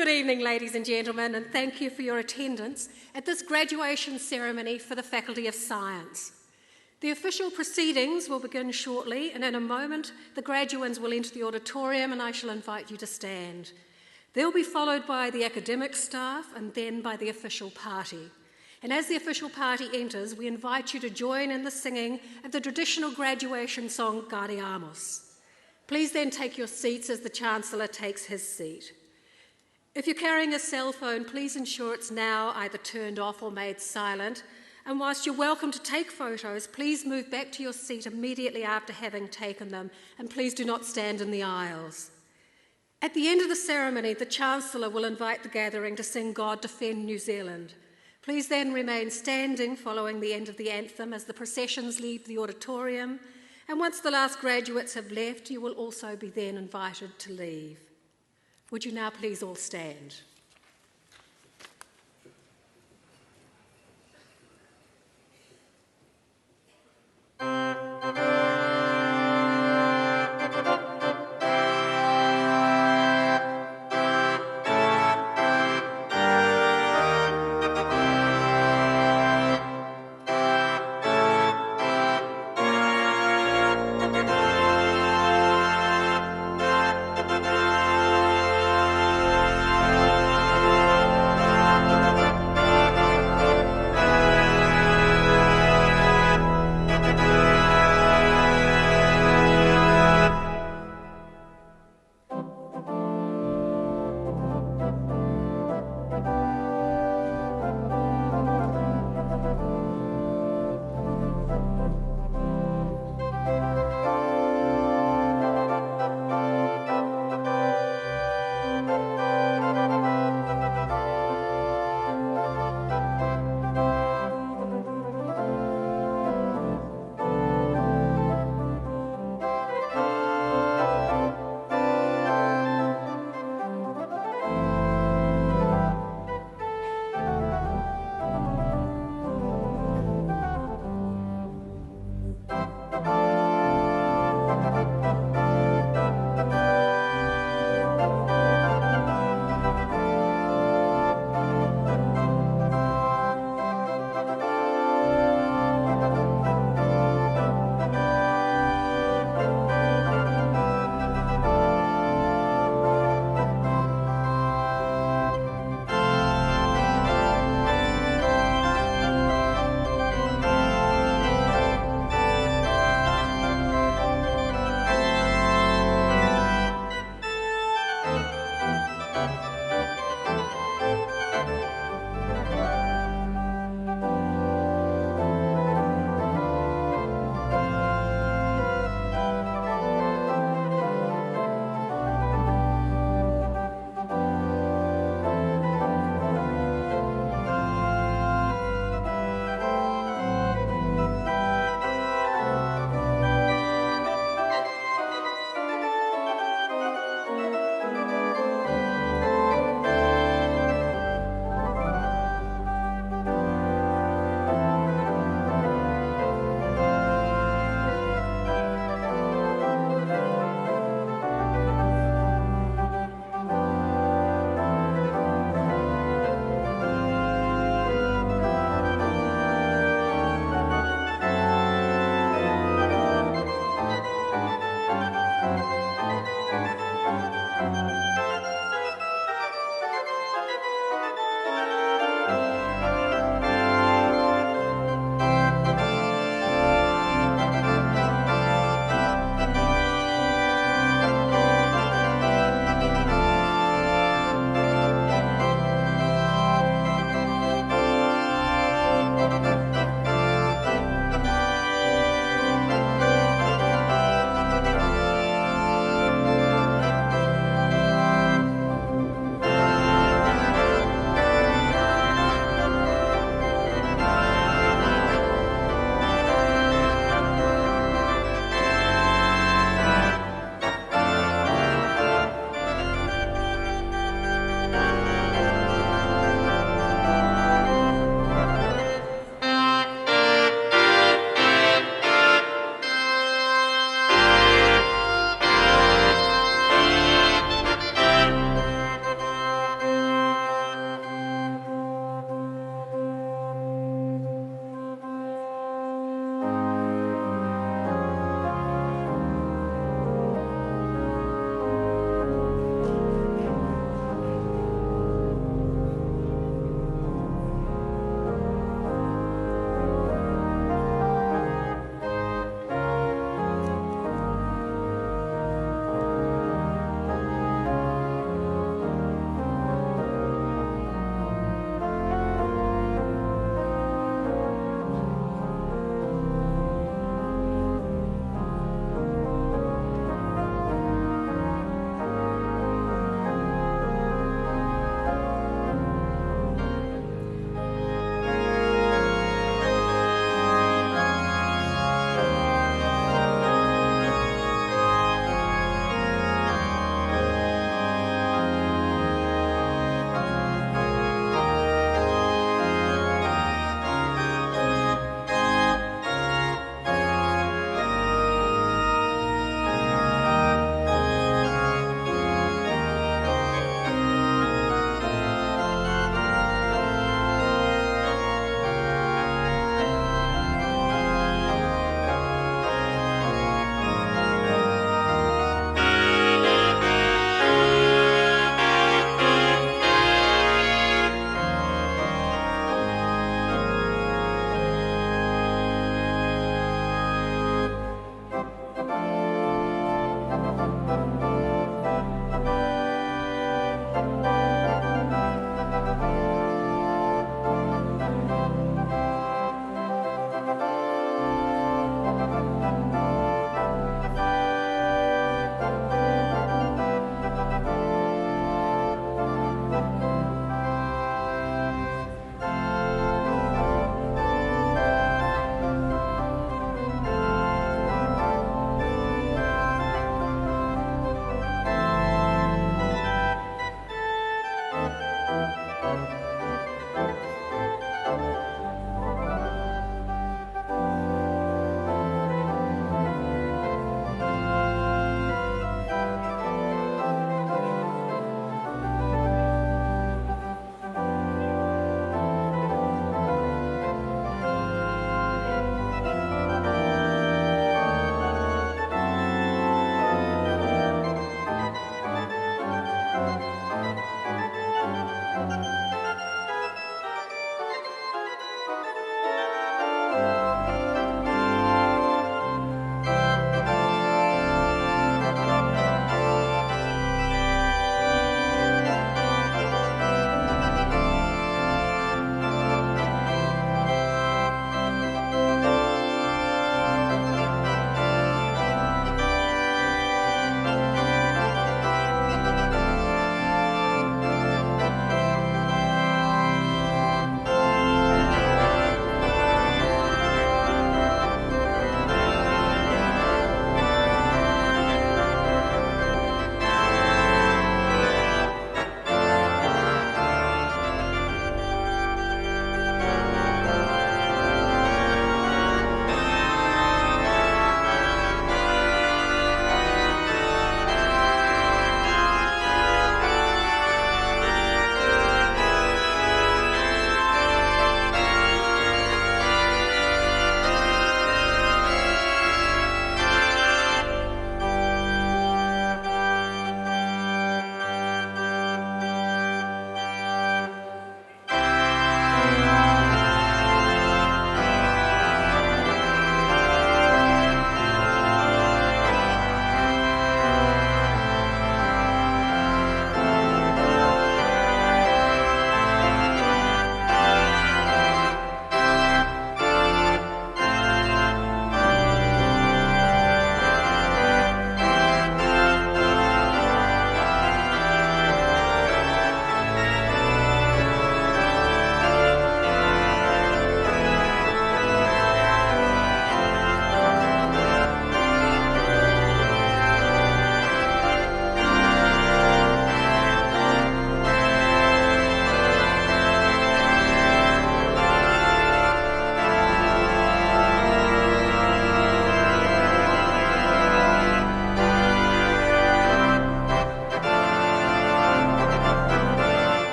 Good evening, ladies and gentlemen, and thank you for your attendance at this graduation ceremony for the Faculty of Science. The official proceedings will begin shortly, and in a moment, the graduands will enter the auditorium and I shall invite you to stand. They'll be followed by the academic staff and then by the official party. And as the official party enters, we invite you to join in the singing of the traditional graduation song, Gariamos. Please then take your seats as the Chancellor takes his seat. If you're carrying a cell phone, please ensure it's now either turned off or made silent. And whilst you're welcome to take photos, please move back to your seat immediately after having taken them, and please do not stand in the aisles. At the end of the ceremony, the Chancellor will invite the gathering to sing God Defend New Zealand. Please then remain standing following the end of the anthem as the processions leave the auditorium, and once the last graduates have left, you will also be then invited to leave. Would you now please all stand?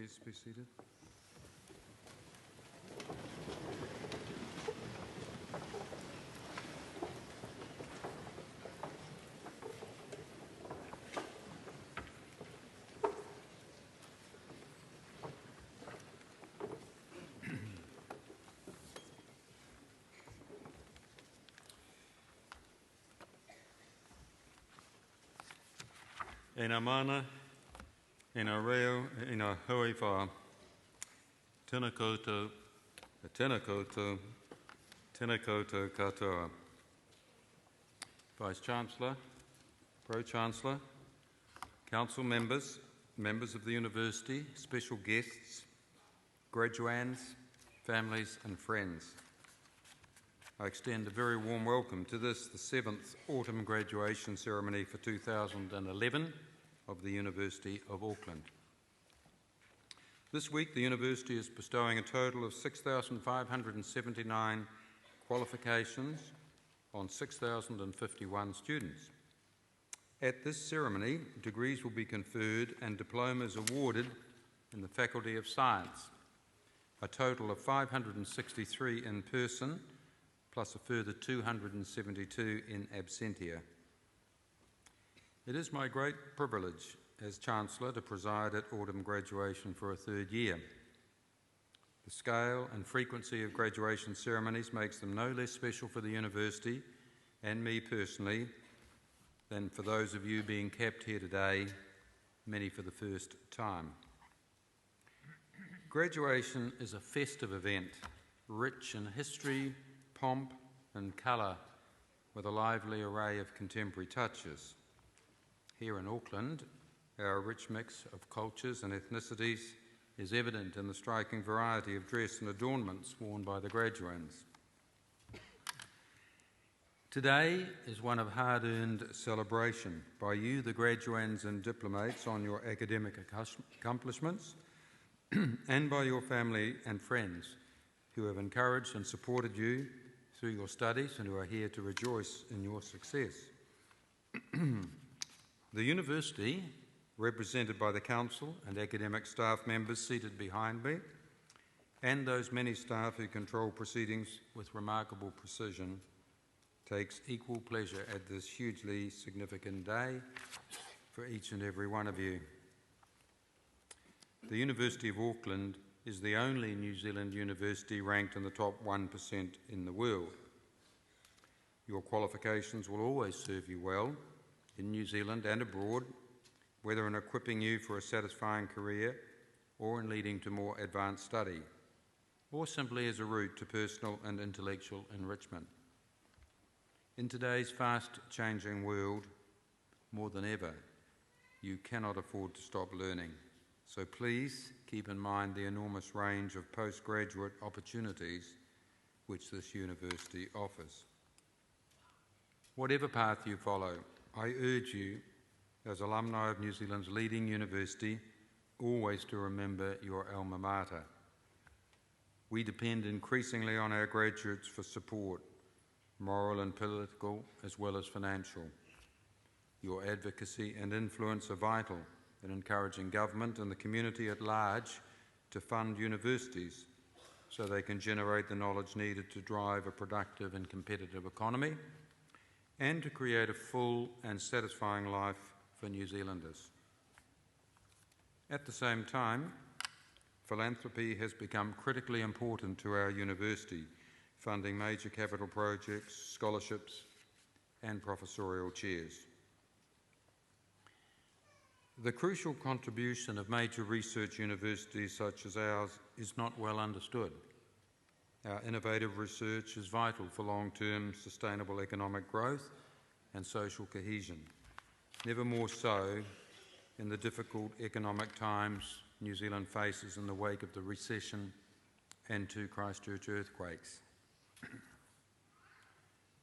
Please be seated. E ngā mana, e ngā reo, e ngā hui wha, tēnā koutou, tēnā koutou, tēnā koutou katoa. Vice-Chancellor, Pro-Chancellor, Council members, members of the University, special guests, graduands, families and friends. I extend a very warm welcome to this, the 7th Autumn Graduation Ceremony for 2011 of the University of Auckland. This week, the University is bestowing a total of 6,579 qualifications on 6,051 students. At this ceremony, degrees will be conferred and diplomas awarded in the Faculty of Science, a total of 563 in person, plus a further 272 in absentia. It is my great privilege as Chancellor to preside at autumn graduation for a third year. The scale and frequency of graduation ceremonies makes them no less special for the University and me personally than for those of you being kept here today, many for the first time. Graduation is a festive event, rich in history, pomp and colour, with a lively array of contemporary touches. Here in Auckland, our rich mix of cultures and ethnicities is evident in the striking variety of dress and adornments worn by the graduands. Today is one of hard-earned celebration by you, the graduands and diplomates, on your academic accomplishments and by your family and friends who have encouraged and supported you through your studies and who are here to rejoice in your success. The University, represented by the Council and academic staff members seated behind me, and those many staff who control proceedings with remarkable precision, takes equal pleasure at this hugely significant day for each and every one of you. The University of Auckland is the only New Zealand university ranked in the top 1% in the world. Your qualifications will always serve you well in New Zealand and abroad, whether in equipping you for a satisfying career or in leading to more advanced study, or simply as a route to personal and intellectual enrichment. In today's fast-changing world, more than ever, you cannot afford to stop learning. So please keep in mind the enormous range of postgraduate opportunities which this university offers. Whatever path you follow, I urge you, as alumni of New Zealand's leading university, always to remember your alma mater. We depend increasingly on our graduates for support, moral and political as well as financial. Your advocacy and influence are vital in encouraging government and the community at large to fund universities so they can generate the knowledge needed to drive a productive and competitive economy and to create a full and satisfying life for New Zealanders. At the same time, philanthropy has become critically important to our university, funding major capital projects, scholarships and professorial chairs. The crucial contribution of major research universities such as ours is not well understood. Our innovative research is vital for long-term sustainable economic growth and social cohesion, never more so in the difficult economic times New Zealand faces in the wake of the recession and two Christchurch earthquakes.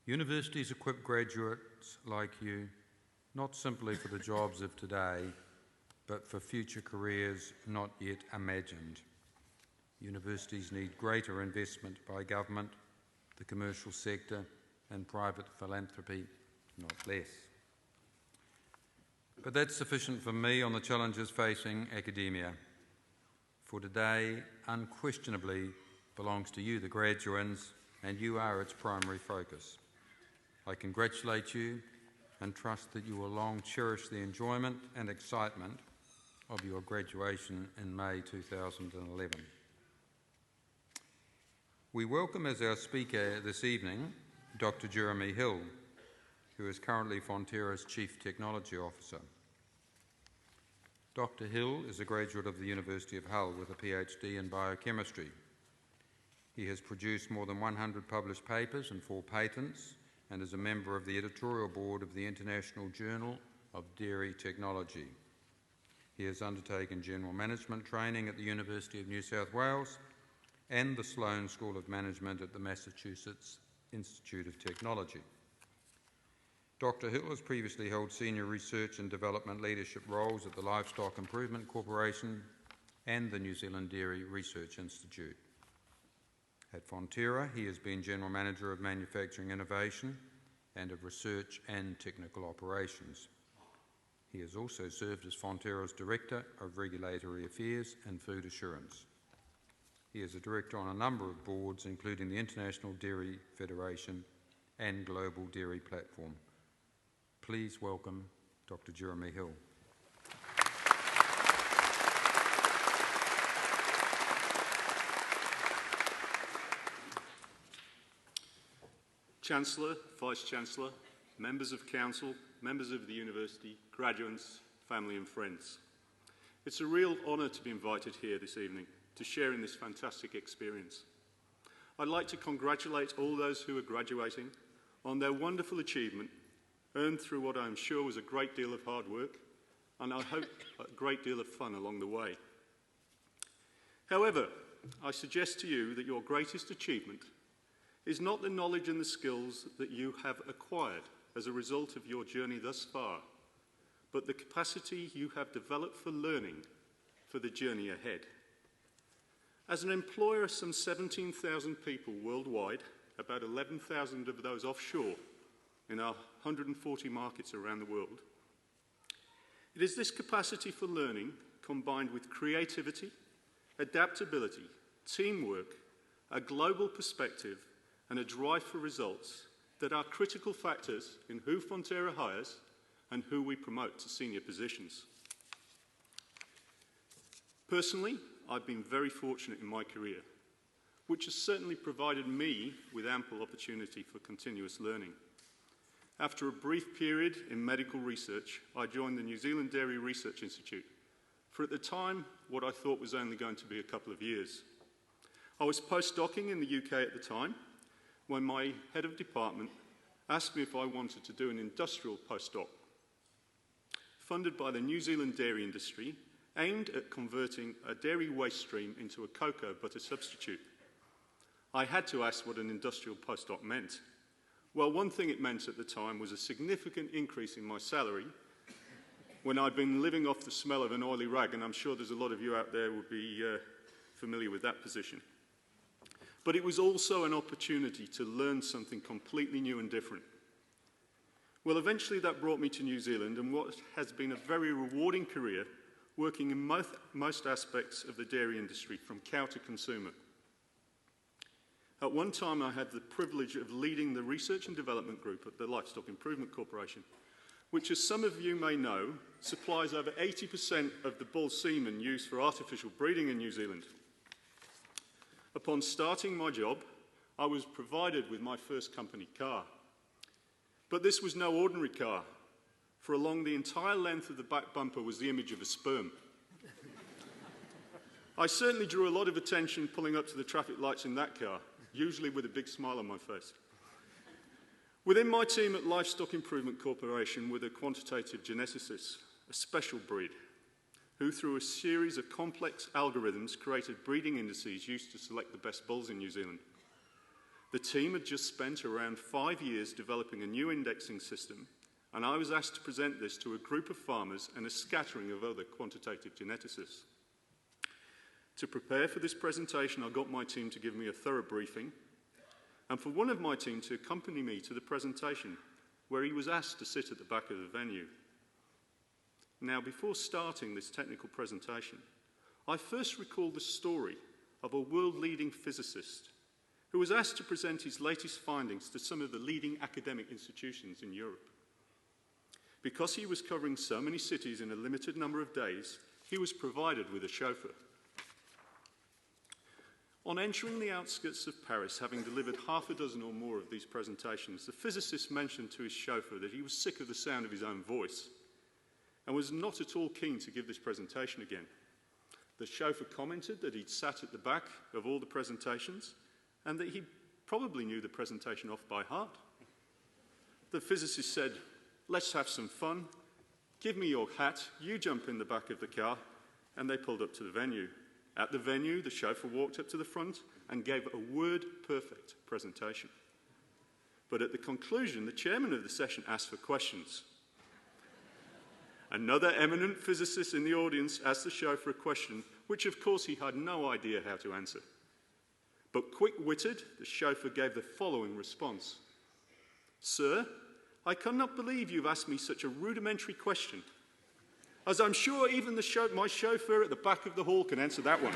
Universities equip graduates like you not simply for the jobs of today, but for future careers not yet imagined. Universities need greater investment by government, the commercial sector and private philanthropy, not less. But that's sufficient for me on the challenges facing academia. for today unquestionably belongs to you, the graduands, and you are its primary focus. I congratulate you and trust that you will long cherish the enjoyment and excitement of your graduation in May 2011. We welcome as our speaker this evening Dr. Jeremy Hill, who is currently Fonterra's Chief Technology Officer. Dr. Hill is a graduate of the University of Hull with a PhD in biochemistry. He has produced more than 100 published papers and 4 patents and is a member of the editorial board of the International Journal of Dairy Technology. He has undertaken general management training at the University of New South Wales and the Sloan School of Management at the Massachusetts Institute of Technology. Dr. Hill has previously held senior research and development leadership roles at the Livestock Improvement Corporation and the New Zealand Dairy Research Institute. At Fonterra, he has been General Manager of Manufacturing Innovation and of Research and Technical Operations. He has also served as Fonterra's Director of Regulatory Affairs and Food Assurance. He is a director on a number of boards, including the International Dairy Federation and Global Dairy Platform. Please welcome Dr. Jeremy Hill. Chancellor, Vice-Chancellor, members of Council, members of the University, graduates, family and friends. It's a real honour to be invited here this evening to share in this fantastic experience. I'd like to congratulate all those who are graduating on their wonderful achievement earned through what I'm sure was a great deal of hard work and I hope a great deal of fun along the way. However, I suggest to you that your greatest achievement is not the knowledge and the skills that you have acquired as a result of your journey thus far, but the capacity you have developed for learning for the journey ahead. As an employer of some 17,000 people worldwide, about 11,000 of those offshore in our 140 markets around the world, it is this capacity for learning combined with creativity, adaptability, teamwork, a global perspective and a drive for results that are critical factors in who Fonterra hires and who we promote to senior positions. Personally, I've been very fortunate in my career, which has certainly provided me with ample opportunity for continuous learning. After a brief period in medical research, I joined the New Zealand Dairy Research Institute for, at the time, what I thought was only going to be a couple of years. I was postdocing in the UK at the time when my head of department asked me if I wanted to do an industrial postdoc funded by the New Zealand dairy industry aimed at converting a dairy waste stream into a cocoa butter substitute. I had to ask what an industrial postdoc meant. Well, one thing it meant at the time was a significant increase in my salary when I'd been living off the smell of an oily rag, and I'm sure there's a lot of you out there would be familiar with that position. But it was also an opportunity to learn something completely new and different. Well, eventually that brought me to New Zealand and what has been a very rewarding career working in most aspects of the dairy industry, from cow to consumer. At one time, I had the privilege of leading the research and development group at the Livestock Improvement Corporation, which, as some of you may know, supplies over 80% of the bull semen used for artificial breeding in New Zealand. Upon starting my job, I was provided with my first company car. But this was no ordinary car, for along the entire length of the back bumper was the image of a sperm. I certainly drew a lot of attention pulling up to the traffic lights in that car, usually with a big smile on my face. Within my team at Livestock Improvement Corporation were the quantitative geneticists, a special breed, who through a series of complex algorithms created breeding indices used to select the best bulls in New Zealand. The team had just spent around 5 years developing a new indexing system, and I was asked to present this to a group of farmers and a scattering of other quantitative geneticists. To prepare for this presentation, I got my team to give me a thorough briefing, and for one of my team to accompany me to the presentation, where he was asked to sit at the back of the venue. Now, before starting this technical presentation, I first recall the story of a world-leading physicist who was asked to present his latest findings to some of the leading academic institutions in Europe. Because he was covering so many cities in a limited number of days, he was provided with a chauffeur. On entering the outskirts of Paris, having delivered half a dozen or more of these presentations, the physicist mentioned to his chauffeur that he was sick of the sound of his own voice and was not at all keen to give this presentation again. The chauffeur commented that he'd sat at the back of all the presentations and that he probably knew the presentation off by heart. The physicist said, "Let's have some fun. Give me your hat, you jump in the back of the car," and they pulled up to the venue. At the venue, the chauffeur walked up to the front and gave a word-perfect presentation. But at the conclusion, the chairman of the session asked for questions. Another eminent physicist in the audience asked the chauffeur a question, which of course he had no idea how to answer. But quick-witted, the chauffeur gave the following response. "Sir, I cannot believe you've asked me such a rudimentary question, as I'm sure even my chauffeur at the back of the hall can answer that one."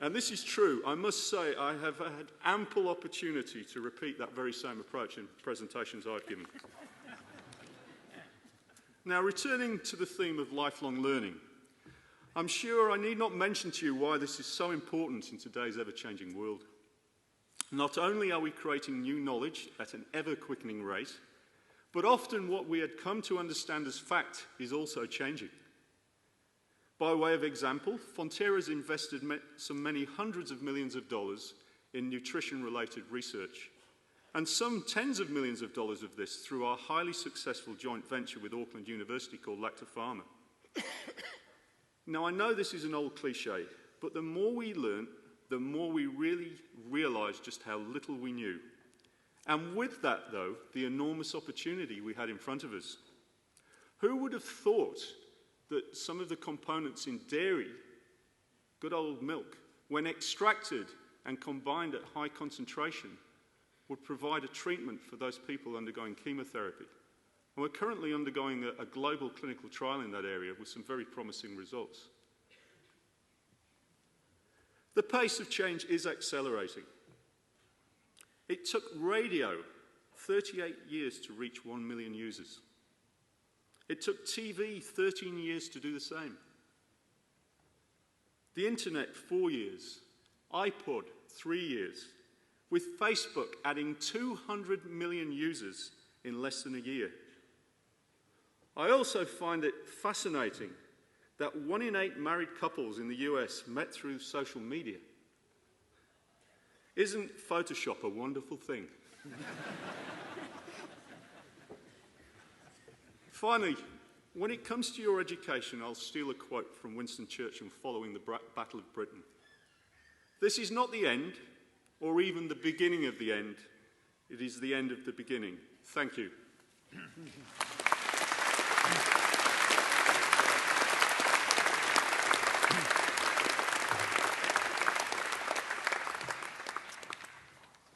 And this is true. I must say I have had ample opportunity to repeat that very same approach in presentations I've given. Now, returning to the theme of lifelong learning, I'm sure I need not mention to you why this is so important in today's ever-changing world. Not only are we creating new knowledge at an ever-quickening rate, but often what we had come to understand as fact is also changing. By way of example, Fonterra's invested many hundreds of millions of dollars in nutrition-related research, and some tens of millions of dollars of this through our highly successful joint venture with Auckland University called Lactopharma. Now, I know this is an old cliche, but the more we learn, the more we really realise just how little we knew. And with that, though, the enormous opportunity we had in front of us. Who would have thought that some of the components in dairy, good old milk, when extracted and combined at high concentration, would provide a treatment for those people undergoing chemotherapy? And we're currently undergoing a global clinical trial in that area with some very promising results. The pace of change is accelerating. It took radio 38 years to reach 1 million users. It took TV 13 years to do the same. The internet, 4 years. iPod, 3 years. With Facebook adding 200 million users in less than a year. I also find it fascinating that 1 in 8 married couples in the US met through social media. Isn't Photoshop a wonderful thing? Finally, when it comes to your education, I'll steal a quote from Winston Churchill following the Battle of Britain. "This is not the end, or even the beginning of the end. It is the end of the beginning." Thank you.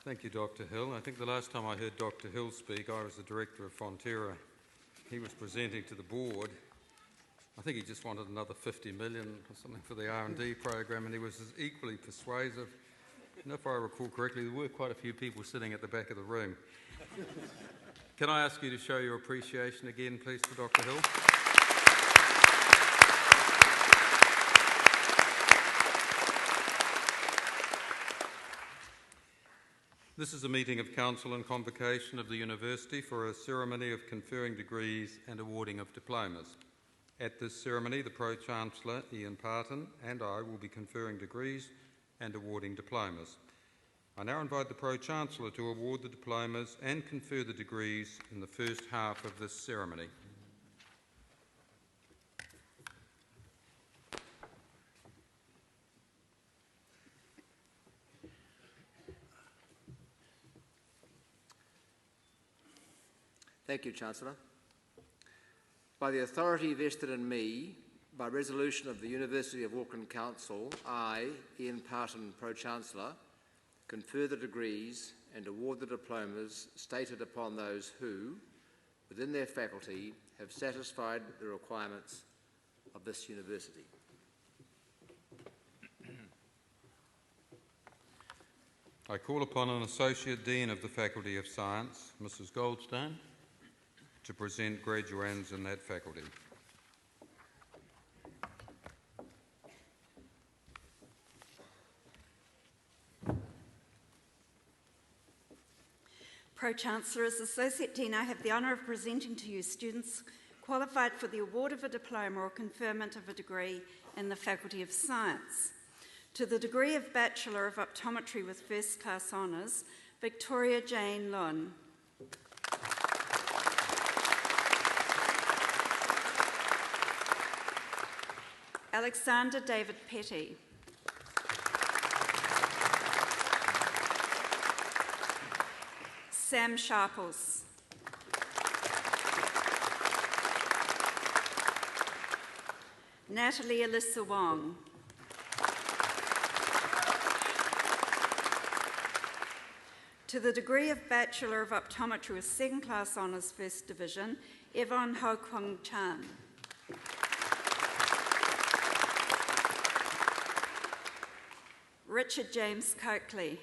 Thank you, Dr. Hill. I think the last time I heard Dr. Hill speak, I was the director of Fonterra. He was presenting to the board. I think he just wanted another 50 million or something for the R&D program, and he was equally persuasive. And if I recall correctly, there were quite a few people sitting at the back of the room. Can I ask you to show your appreciation again, please, for Dr. Hill? This is a meeting of Council and Convocation of the University for a ceremony of conferring degrees and awarding of diplomas. At this ceremony, the Pro-Chancellor, Ian Parton, and I will be conferring degrees and awarding diplomas. I now invite the Pro-Chancellor to award the diplomas and confer the degrees in the first half of this ceremony. Thank you, Chancellor. By the authority vested in me, by resolution of the University of Auckland Council, I, Ian Parton, Pro-Chancellor, confer the degrees and award the diplomas stated upon those who, within their faculty, have satisfied the requirements of this university? I call upon an Associate Dean of the Faculty of Science, Mrs. Goldstone, to present graduands in that faculty. Pro-Chancellor, as Associate Dean, I have the honour of presenting to you students qualified for the award of a diploma or conferment of a degree in the Faculty of Science. To the degree of Bachelor of Optometry with First Class Honours, Victoria Jane Lund. Alexander David Petty. Sam Sharples. Natalie Alyssa Wong. To the degree of Bachelor of Optometry with Second Class Honours First Division, Yvonne Ho Kwong Chan. Richard James Coakley.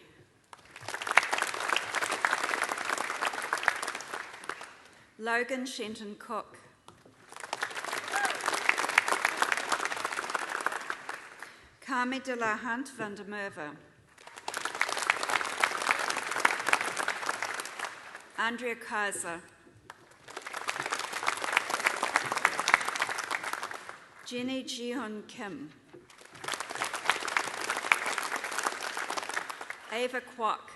Logan Shenton Cook. Kami de la Hunt van der Merwe. Andrea Kaiser. Jenny Ji-hun Kim. Ava Kwok.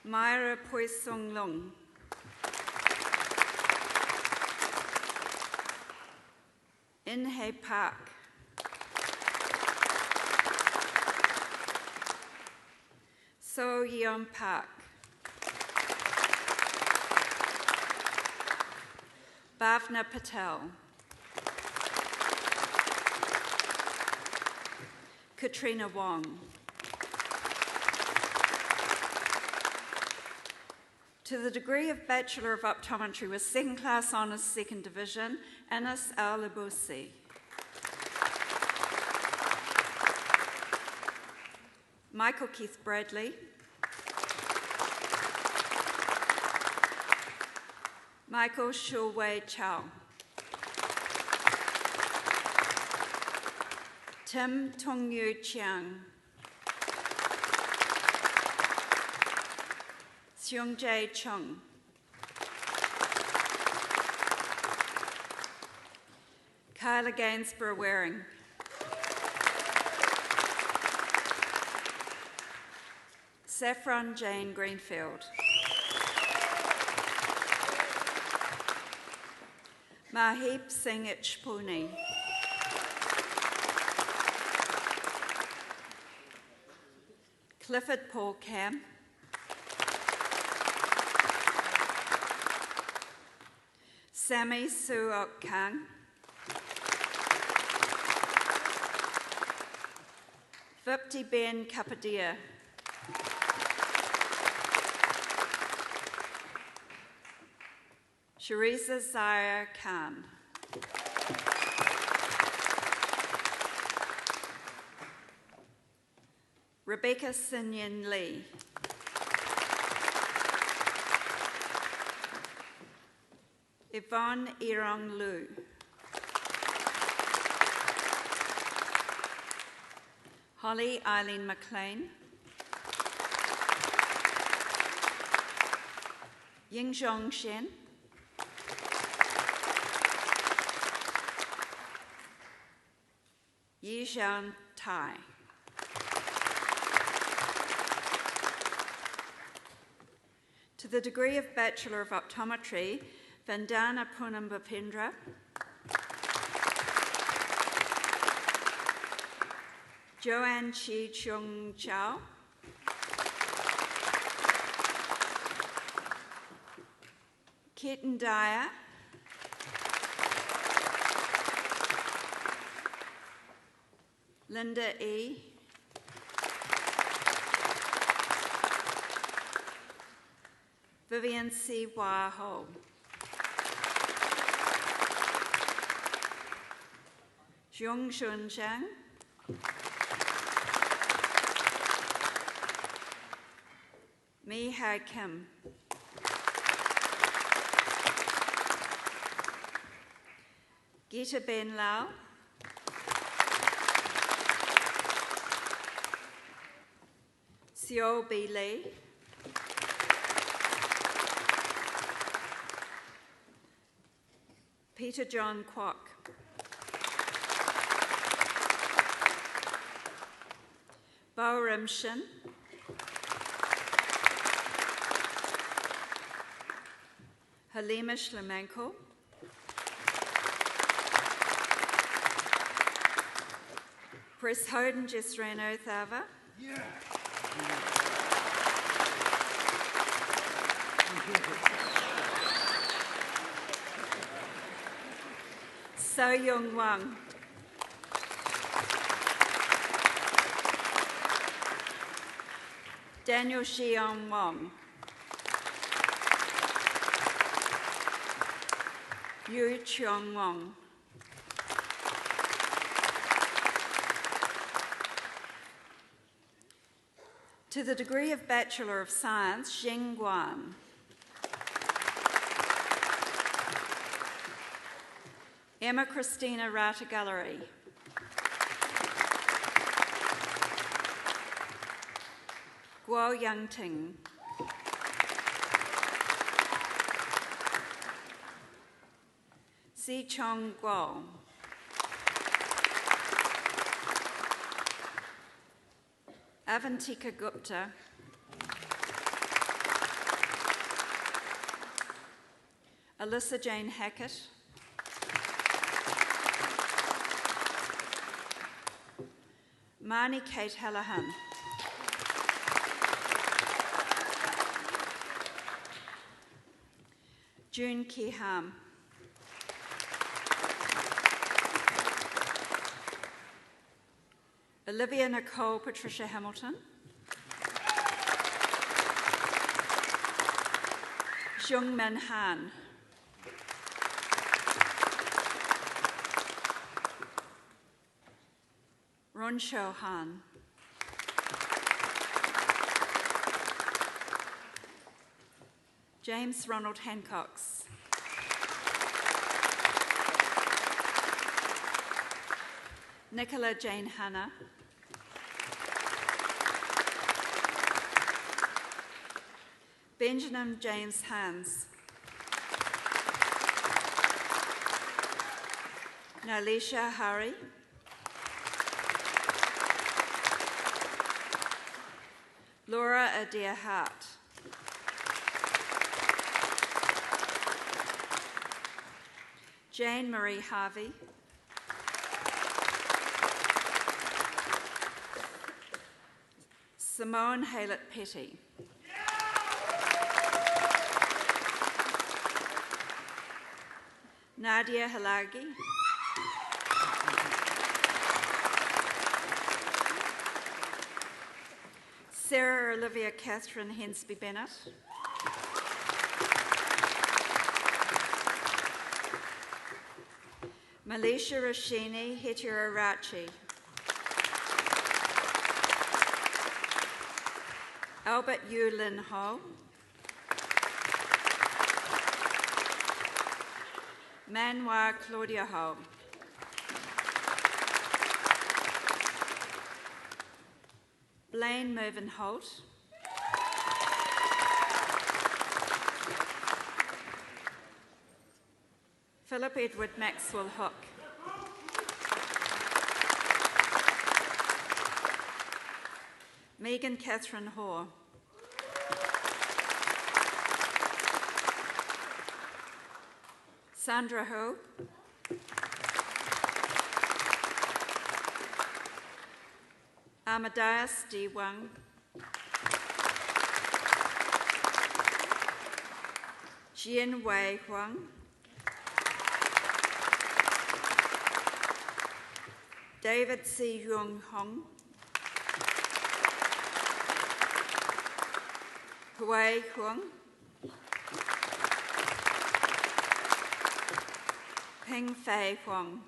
Myra Poisong Lung. In-Hae Park. So Yeon Park. Bhavna Patel. Katrina Wong. To the degree of Bachelor of Optometry with Second Class Honours Second Division, Anas Al-Laboussi. Michael Keith Bradley. Michael Shu-Wei Chow. Tim Tong-Yu Chiang. Seung Jae Chung. Kyla Gainsborough Waring. Saffron Jane Greenfield. Mahip Singh Ichpuni. Clifford Paul Cam. Sammy Suok Kang. Vipti Ben Kapadia. Shariza Zaya Khan. Rebecca Sinyan Lee. Yvonne Irong Lu. Holly Eileen McLean. Ying Zhong Shen. Yi Xian Tai. To the degree of Bachelor of Optometry, Vandana Poonam Bapendra. Joanne Chi Chung Chow. Keaton Dyer. Linda E. Vivian C. Waho. Jung Shun Zhang. Mi Hai Kim. Gita Ben Lau. Seo B. Lee. Peter John Kwok. Bao Rim Shin. Halima Shlemenko. Chris Hoden Jesrano Thava. So Young Wang. Daniel Xiong Wong. Yu Cheong Wong. To the degree of Bachelor of Science, Zheng Guan. Emma Christina Rata Gallery. Guo Yangting. Si Chong Guo. Avantika Gupta. Alyssa Jane Hackett. Marnie Kate Hallahan. June Kiham. Olivia Nicole Patricia Hamilton. Jung Min Han. Ron Shou Han. James Ronald Hancox. Nicola Jane Hanna. Benjamin James Hans. Nalisha Hari. Laura Adair Hart. Jane Marie Harvey. Simone Haylett Petty. Nadia Halagi. Sarah Olivia Catherine Hensby Bennett. Malaysia Rashini Hetirachi. Albert Yu Lin Ho. Manwar Claudia Ho. Blaine Mervyn Holt. Philip Edward Maxwell Hook. Megan Catherine Hoare. Sandra Ho. Amadeus D. Wang. Jian Wei Huang. David C. Yung Hong. Hui Huang. Ping Fei Huang,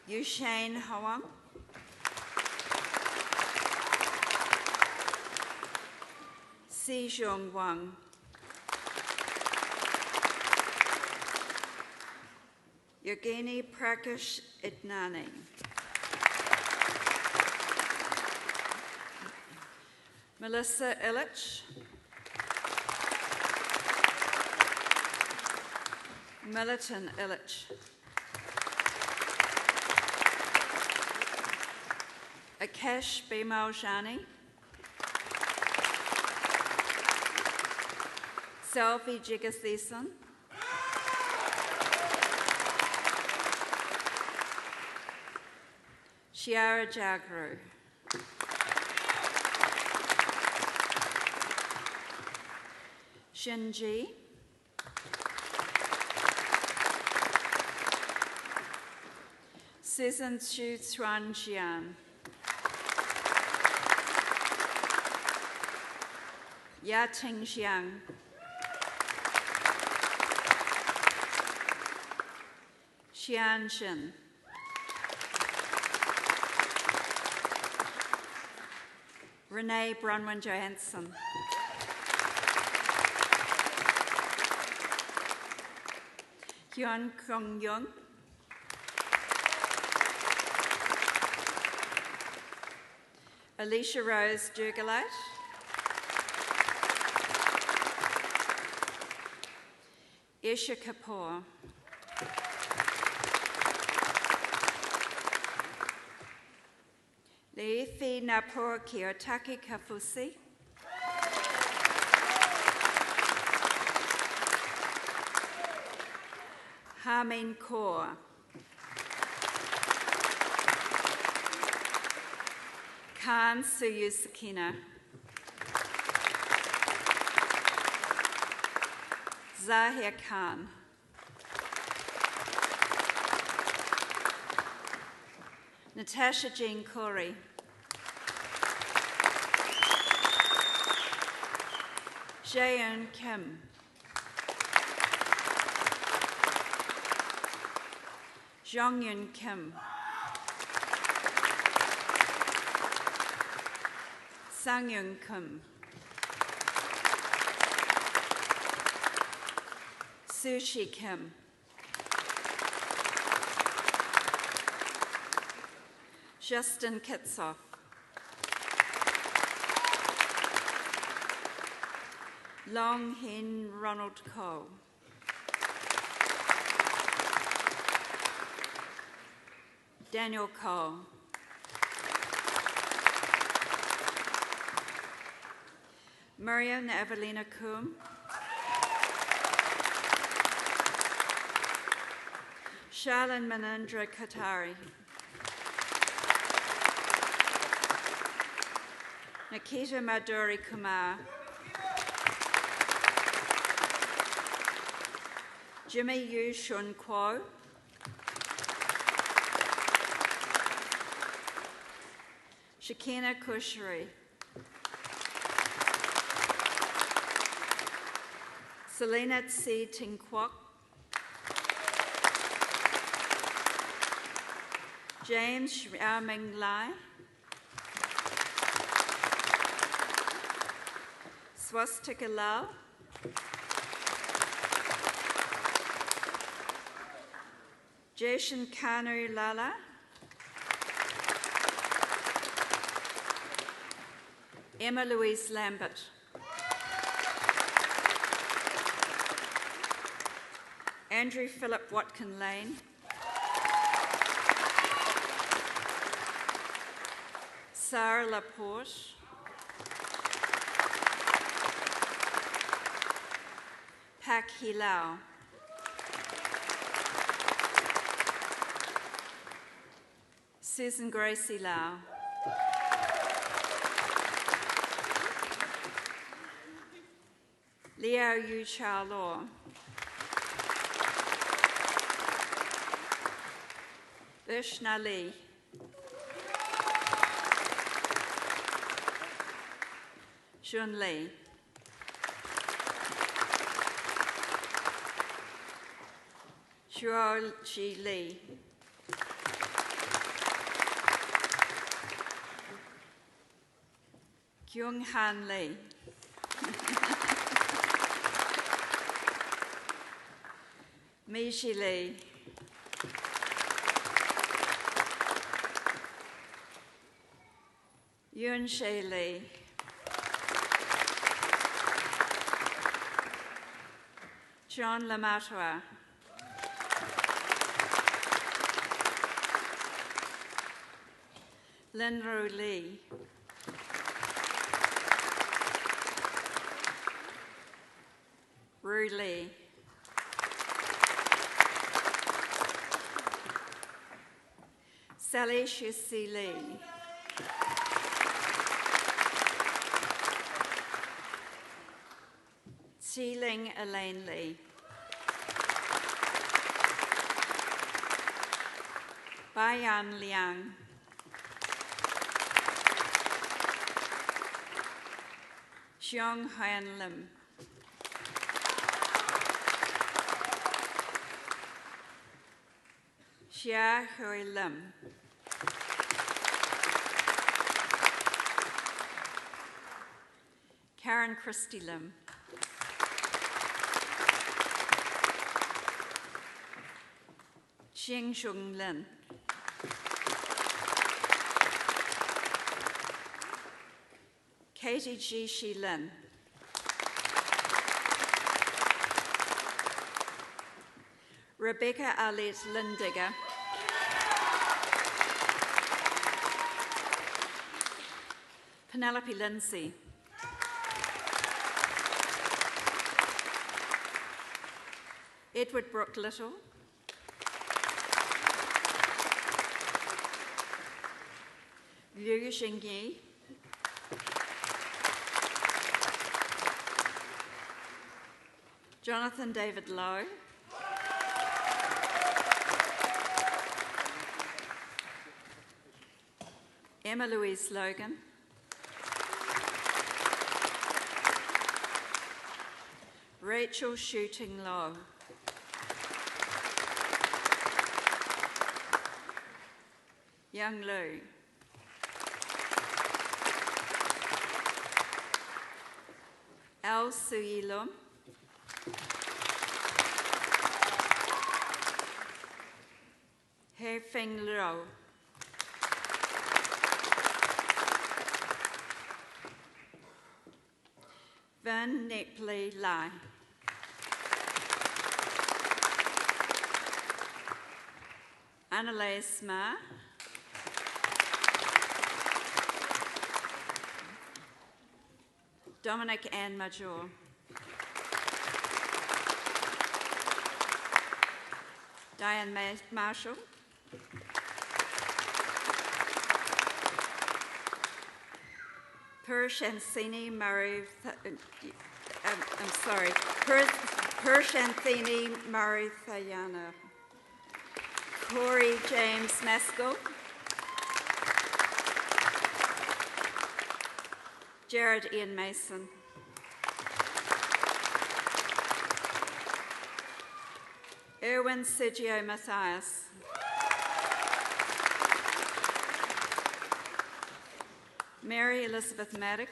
Yushane Huang, Si Zhong Wang, Yevgeny Prakash Idnani, Melissa Illich, Militon Illich, Akash Bimal Jani, Selvi Jigathesan, Shiara Jagru, Shinji, Susan Xu Xuan Jian, Ya Ting Xiang, Xian Shin, Renee Bronwyn Johansson, Hyun Kong Young, Alicia Rose Durgalat, Isha Kapoor, Leifi Napur Kiyotaki Kafusi, Harmin Kaur, Khan Suyu Sakina, Zahir Khan, Natasha Jean Corey, Jaeun Kim, Jongyun Kim, Sangyun Kim, Sushi Kim, Justin Kitsoff, Long Hen Ronald Cole, Daniel Cole, Mariam Evelina Coombe, Shalin Manindra Katari, Nikita Maduri Kumar, Jimmy Yu Shun Kuo, Shakina Kushri, Selena Tsi Ting Kwok, James Xiaoming Lai, Swastika Lau, Jason Kanu Lala, Emma Louise Lambert, Andrew Philip Watkin Lane, Sarah Laporte, Pak Hilao, Susan Gracie Lau, Liao Yu Chao Law, Vishna Lee, Shun Lee, Shuo Ji Lee. Kyung Han Lee. Mi Shi Lee. Yun She Lee. John Lamatua. Lin Ru Lee. Ru Lee. Sally Shusi Lee. Chi Ling Elaine Lee. Bayan Liang. Xiong Huan Lim. Xia Hui Lim. Karen Christie Lim. Xing Shung Lin. Katie G. Shi Lin. Rebecca Arlette Lindigger. Penelope Lindsay. Edward Brooke Little. Liu Xingyi. Jonathan David Lowe. Emma Louise Logan. Rachel Shooting Lowe. Young Lu. Al Sui Lum. He Feng Liu. Van Nepley Lai. Annalise Ma. Dominic Ann Major. Diane Marshall. Purshanthini Murray. Purshanthini Murray Thayana. Corey James Maskell. Jared Ian Mason. Erwin Sergio Matthias. Mary Elizabeth Maddock.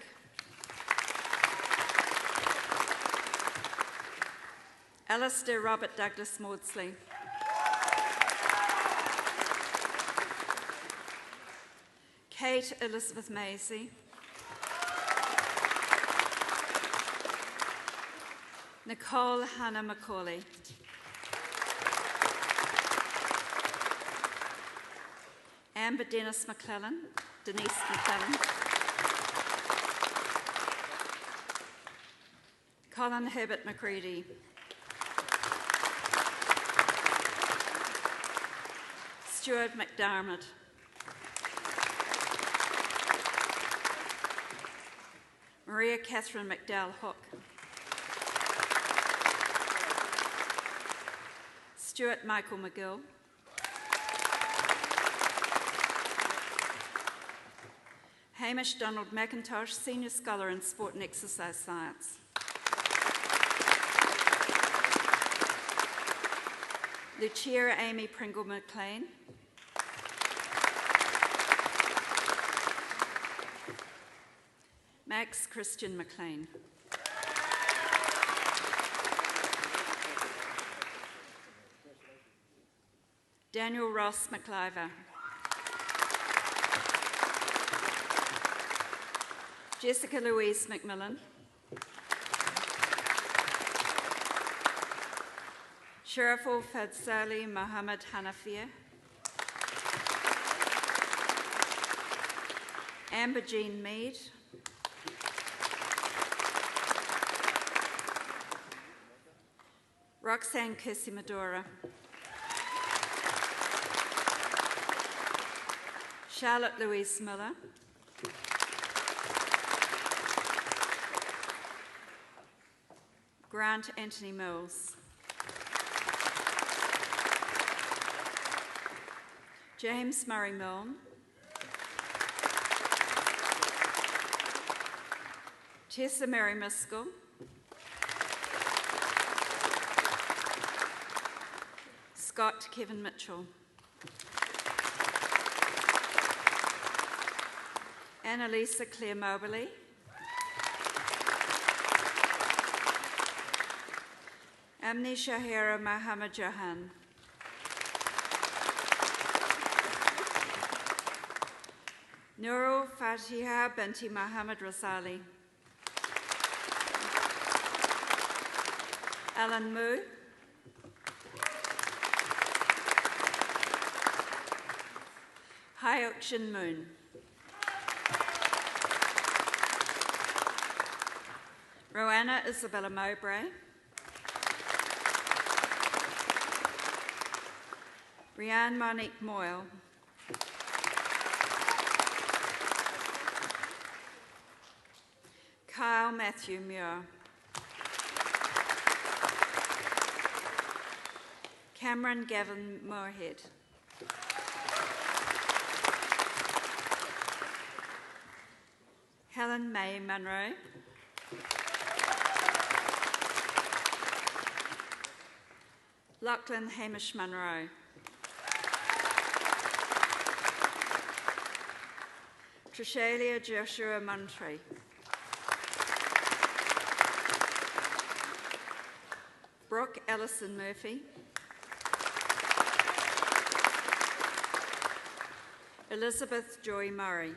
Alistair Robert Douglas Maudsley. Kate Elizabeth Maisie. Nicole Hannah Macaulay. Amber Denise McClellan. Colin Herbert McCready. Stuart McDermott. Maria Catherine McDowell Hook. Stuart Michael McGill. Hamish Donald McIntosh, Senior Scholar in Sport and Exercise Science. Lucia Amy Pringle McLean. Max Christian McLean. Daniel Ross McIver. Jessica Louise McMillan. Sharaful Fadsali Mohammed Hanafia. Amber Jean Mead. Roxanne Kisimadora. Charlotte Louise Miller. Grant Anthony Mills. James Murray Milne. Tessa Mary Miskell. Scott Kevin Mitchell. Annalisa Claire Moberly. Amni Shahira Muhammad Jahan. Nurul Fatiha Binti Muhammad Rasali. Alan Moo. Hyuk Shin Moon. Roanna Isabella Mowbray. Rianne Monique Moyle. Kyle Matthew Muir. Cameron Gavin Moorhead. Helen May Munro. Lachlan Hamish Munro. Trishalia Joshua Muntree. Brooke Ellison Murphy. Elizabeth Joy Murray.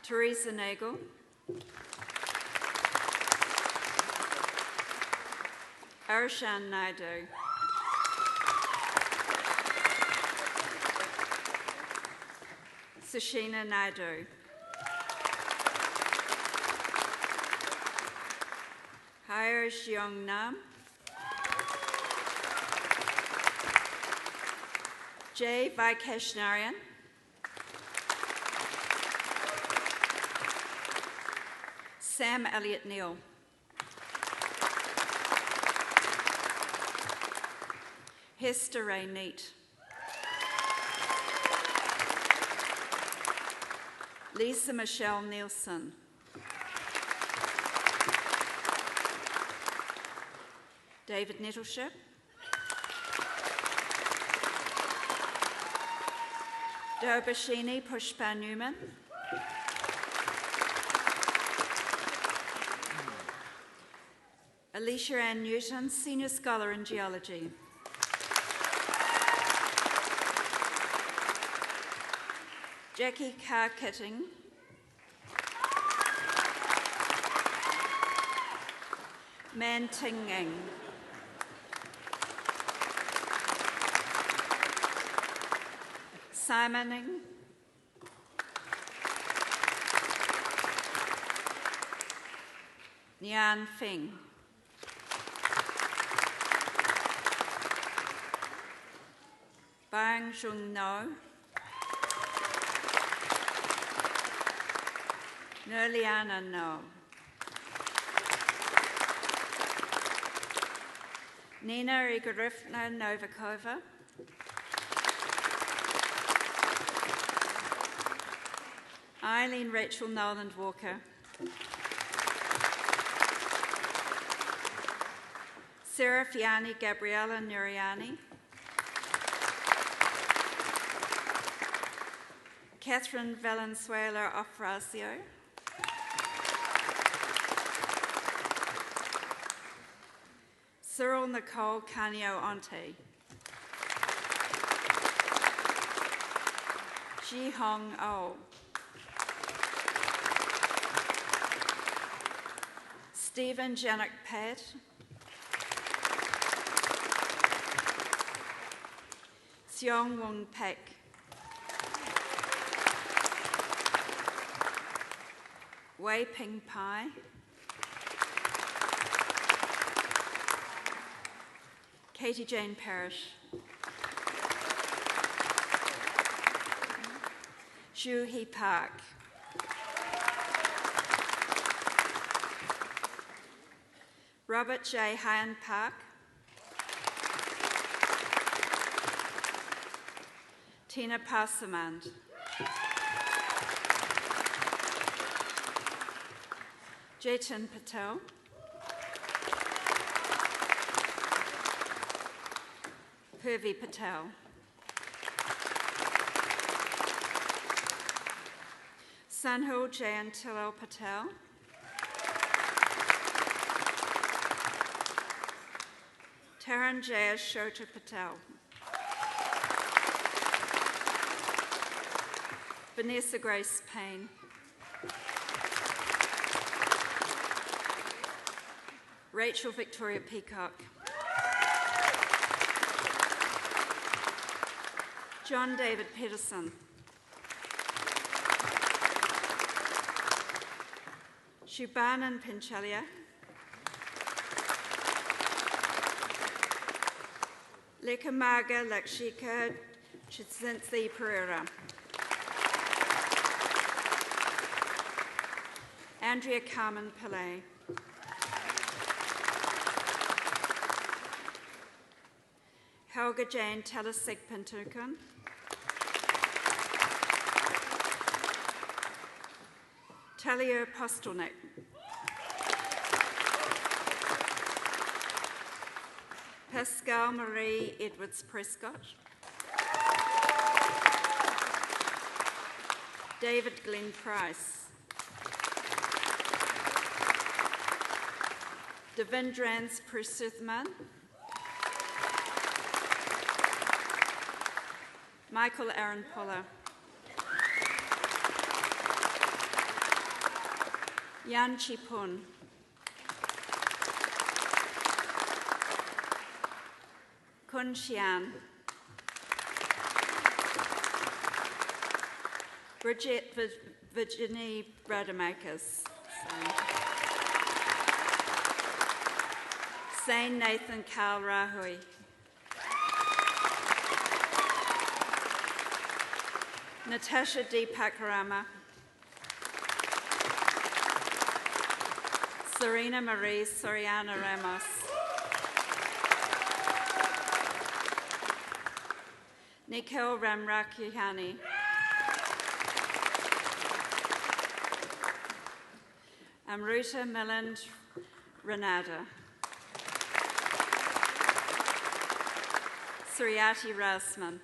Teresa Nagel. Arishan Naidu. Sushina Naidu. Harish Yong Nam. Jay Vaikeshnarian. Sam Elliott Neal. Hester Ray Neat. Lisa Michelle Nielsen. David Nettleship. Dobashini Pushpa Newman. Alicia Ann Newton, Senior Scholar in Geology. Jackie Carr Kitting. Man Ting Ng. Simoning. Nian Feng. Bang Jung No. Nerliana No. Nina Igorifna Novikova. Eileen Rachel Noland Walker. Serafiani Gabriella Nuriani, Catherine Valenzuela Ofrazio, Cyril Nicole Canio Ante, Ji Hong Oh, Stephen Janik Pat, Seong Wong Pak, Wei Ping Pai, Katie Jane Parrish, Zhu Hee Park, Robert J. Hyan Park, Tina Passamand, Jaitan Patel, Purvi Patel, Sanhul Jayantilal Patel, Taran Jaya Shota Patel, Vanessa Grace Payne, Rachel Victoria Peacock, John David Pedersen, Shubanan Pinchalia, Lekamaga Lakshika Chitsinthi Pereira, Andrea Carmen Pillay, Helga Jane Telasig Pintukan, Talia Postelnik, Pascal Marie Edwards Prescott, David Glenn Price, Devindrans Prasuthman, Michael Aaron Poller, Yan Chipun, Kun Xian, Bridget Virginie Rademakers, Saint Nathan Carl Rahui, Natasha Deepakarama, Serena Marie Soriana Ramos, Nikhil Ramrakihani, Amruta Milind Renata, Suryati Rasman,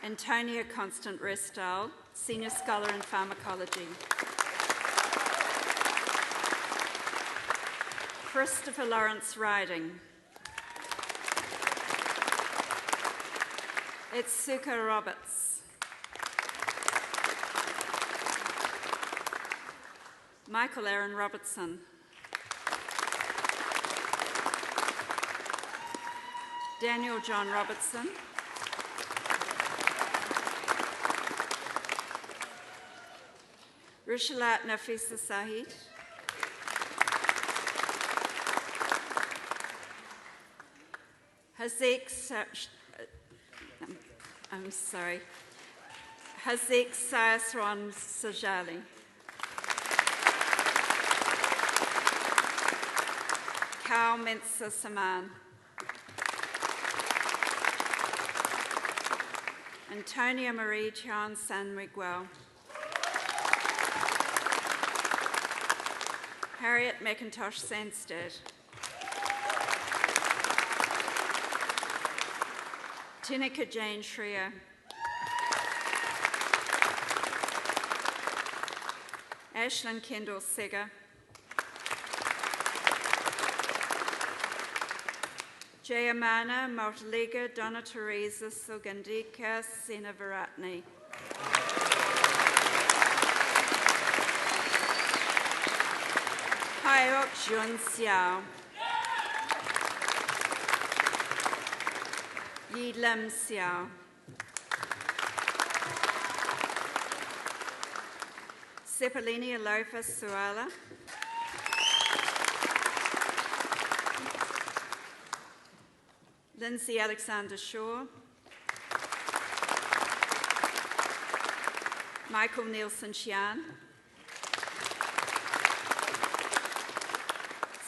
Antonia Constant Restal, Senior Scholar in Pharmacology, Christopher Lawrence Riding, Itsuka Roberts, Michael Aaron Robertson, Daniel John Robertson, Rishalat Nafisa Sahid, Haziq Sayaswan Sajali, Kal Mensa Saman, Antonia Marie Chan San Miguel, Harriet McIntosh Sandstead. Tinika Jane Schreier. Ashlyn Kendall Seger. Jayamana Maltaliga Donna Teresa Sugandika Senavaratni. Hyok Jun Xiao. Yi Lim Xiao. Sepalini Alofa Suala. Lindsay Alexander Shaw. Michael Nielsen Xian.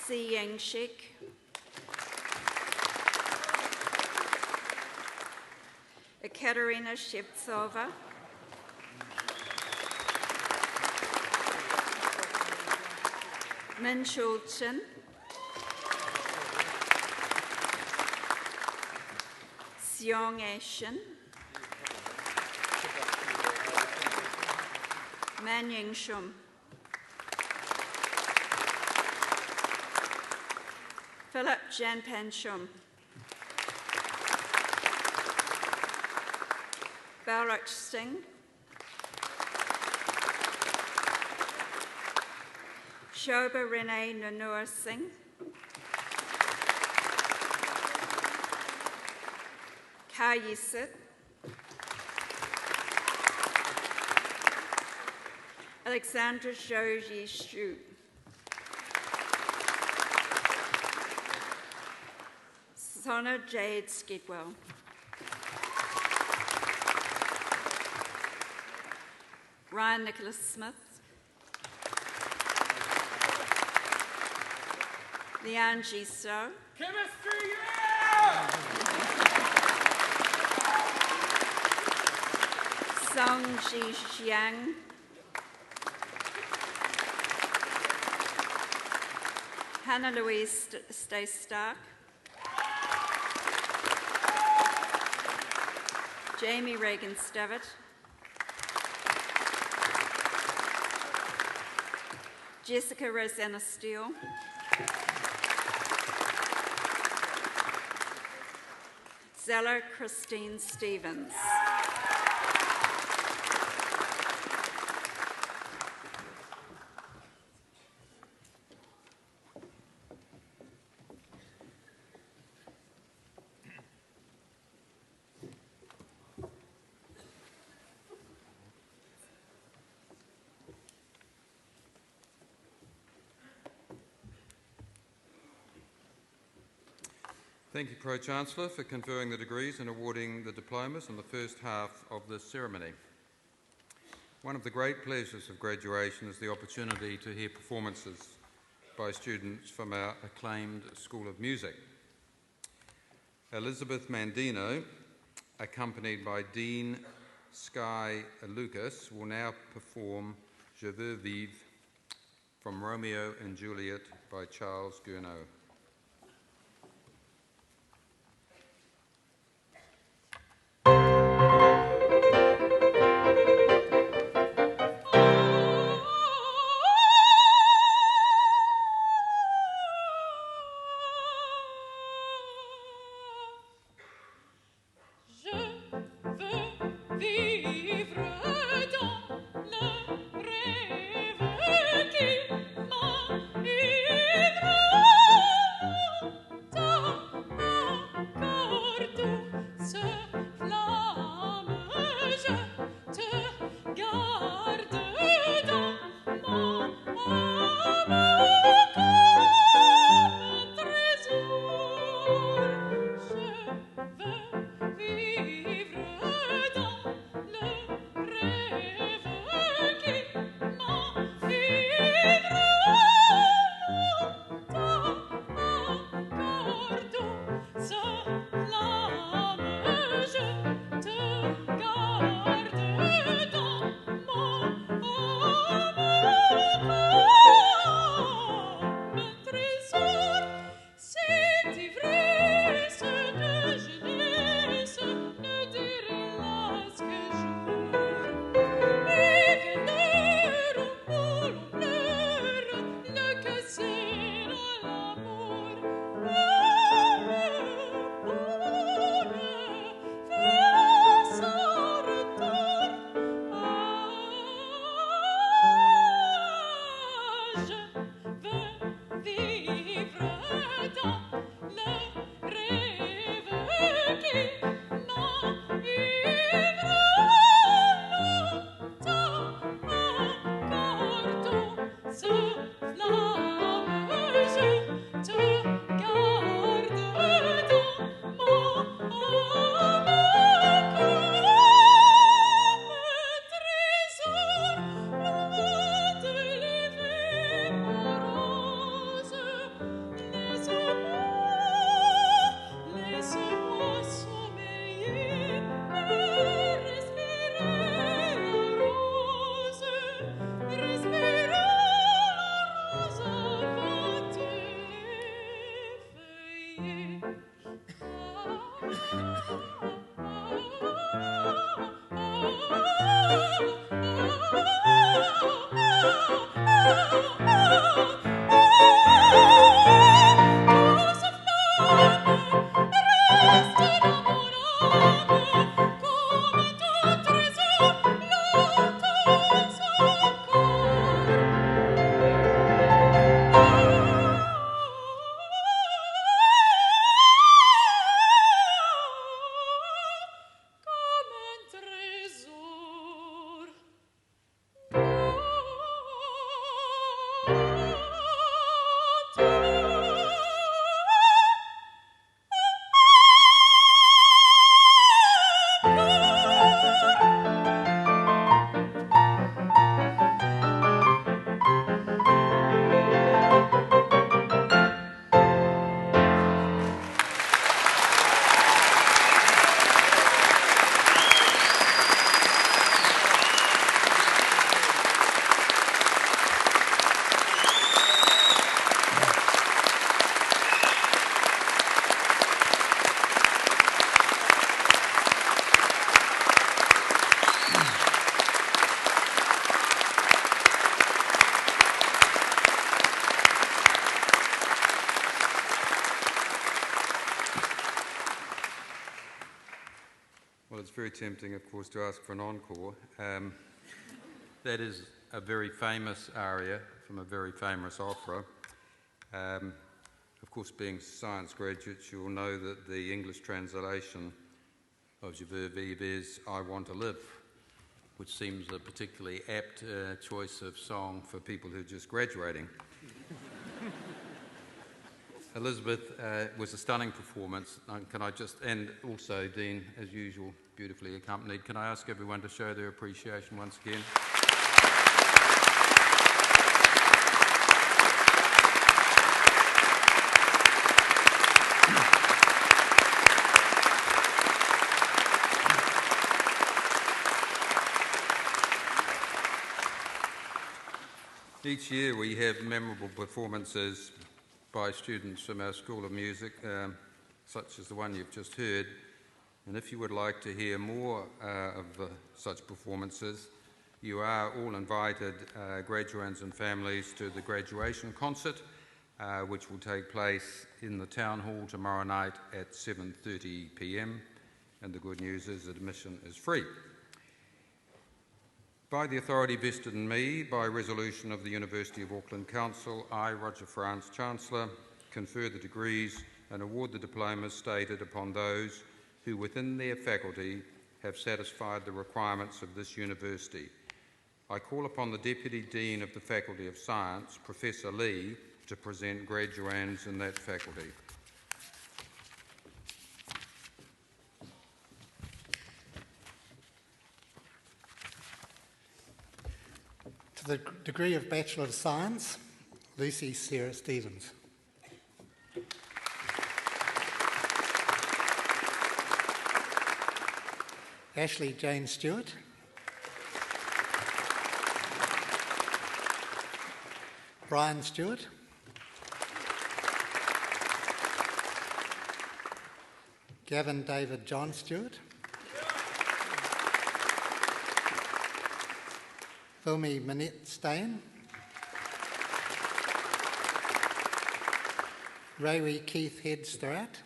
Si Yang Shik. Ekaterina Shevtsova. Min Chul Chin. Seong Ashin. Man Ying Shum. Philip Janpan Shum. Balraj Singh. Shobha Renee Nanua Singh. Ka Yisit. Alexandra Zhou Shu. Sona Jade Skidwell. Ryan Nicholas Smith. Leanne G. Stowe. Chemistry, yeah! Song Ji Xiang. Hannah Louise Stay Stark. Jamie Reagan Stavitt. Jessica Rosanna Steele. Zella Christine Stevens. Thank you, Pro-Chancellor, for conferring the degrees and awarding the diplomas in the first half of this ceremony. One of the great pleasures of graduation is the opportunity to hear performances by students from our acclaimed School of Music. Elizabeth Mandino, accompanied by Dean Sky Lucas, will now perform Je veux vivre from Romeo and Juliet by Charles Gounod. Vivre Well, it's very tempting, of course, to ask for an encore. That is a very famous aria from a very famous opera. Of course, being science graduates, you'll know that the English translation of Je veux vivre is I Want to Live, which seems a particularly apt choice of song for people who are just graduating. Elizabeth, it was a stunning performance. Can I just, and also Dean, as usual, beautifully accompanied. Can I ask everyone to show their appreciation once again? Each year we have memorable performances by students from our School of Music, such as the one you've just heard. And if you would like to hear more of such performances, you are all invited, graduands and families, to the graduation concert, which will take place in the Town Hall tomorrow night at 7:30 p.m. And the good news is admission is free. By the authority vested in me by resolution of the University of Auckland Council, I, Roger France, Chancellor, confer the degrees and award the diplomas stated upon those who within their faculty have satisfied the requirements of this university. I call upon the Deputy Dean of the Faculty of Science, Professor Lee, to present graduands in that faculty. To the degree of Bachelor of Science, Lucy Sarah Stevens. Ashley Jane Stewart. Brian Stewart. Gavin David John Stewart. Filmy Minette Stain. Rawi Keith Head Sturrat.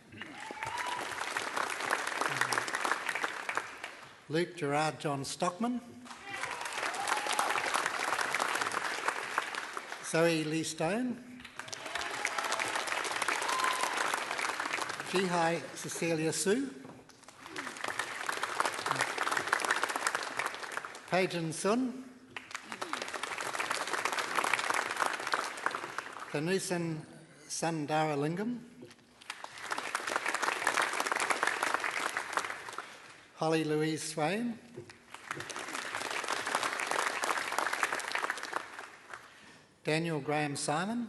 Luke Gerard John Stockman. Zoe Lee Stone, Jihai Cecilia Sue, Pejin Sun, Thanusan Sundaralingam, Holly Louise Swain, Daniel Graham Simon,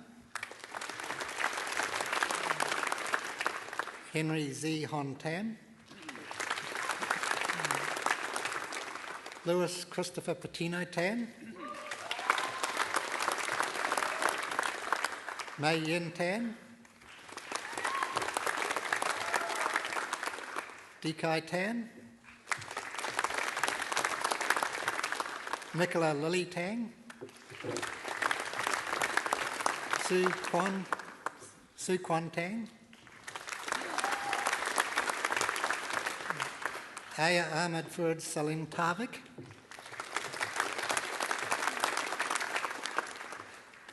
Henry Z. Hon Tan, Lewis Christopher Patino Tan, Mei Yin Tan, Dikai Tan, Nicola Lily Tang, Su Quan Tang, Aya Ahmed Ferd Salim Tavik,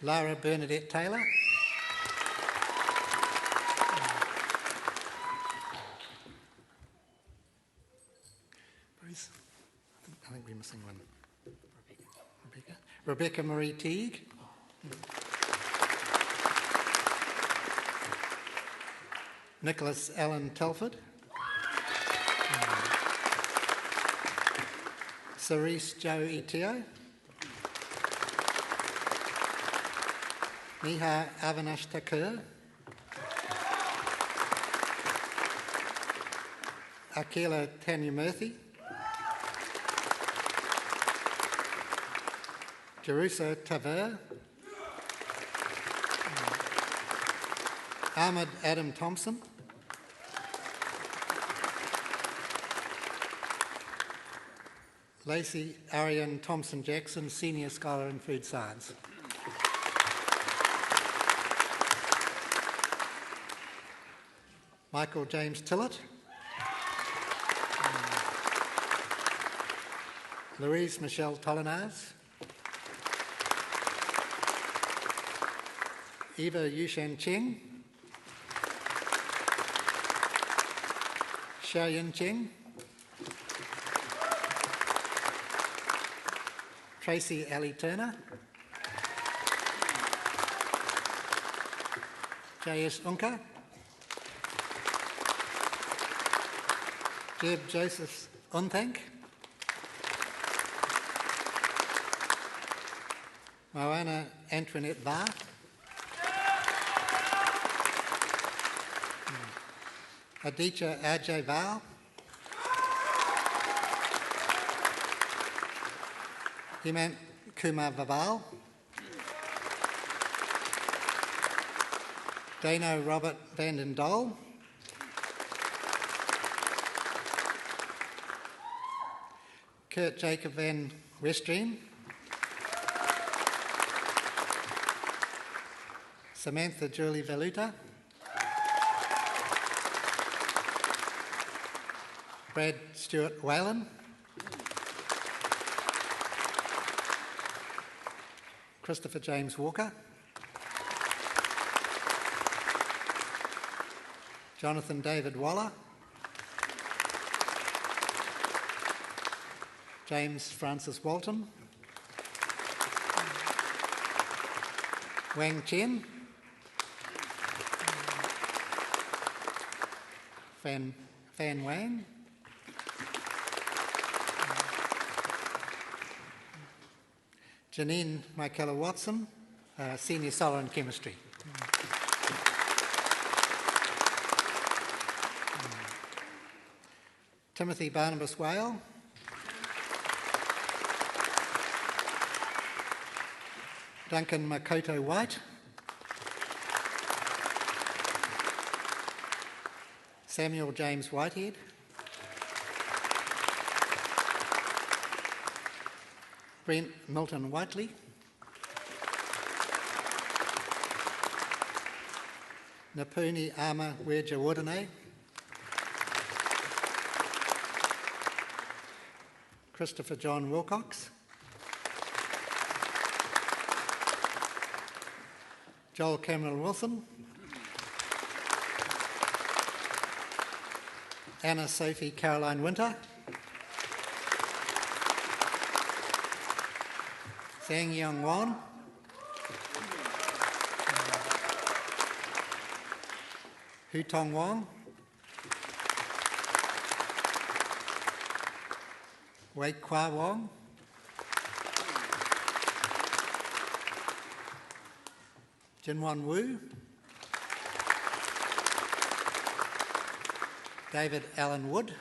Lara Bernadette Taylor, Bruce, I think we're missing one. Rebecca Marie Teague, Nicholas Allen Telford, Cerise Joe Etio, Miha Avinash Thakur, Akila Tanyamurthy, Jerusa Taver, Ahmed Adam Thompson, Lacey Arian Thompson Jackson, Senior Scholar in Food Science. Michael James Tillett, Louise Michelle Tolinaz, Eva Yushan Cheng, Xiaoyan Cheng, Tracy Ali Turner, J.S. Unka, Jeb Joseph Unthank, Moana Antoinette Barr, Aditya Ajay Val, Hemant Kumar Vaval, Dano Robert Vanden Dole, Kurt Jacob van Westreen, Samantha Julie Valuta, Brad Stewart Whalen, Christopher James Walker, Jonathan David Waller, James Francis Walton, Wang Chen, Fan Wang, Janine Michaela Watson, Senior Scholar in Chemistry. Timothy Barnabas Whale, Duncan Makoto White, Samuel James Whitehead, Brent Milton Whiteley, Napuni Ama Werjawardene, Christopher John Wilcox, Joel Cameron Wilson, Anna Sophie Caroline Winter, Zhang Young Wan, Hu Tong Wong, Wei Kwa Wong, Jinwan Wu, David Allen Wood,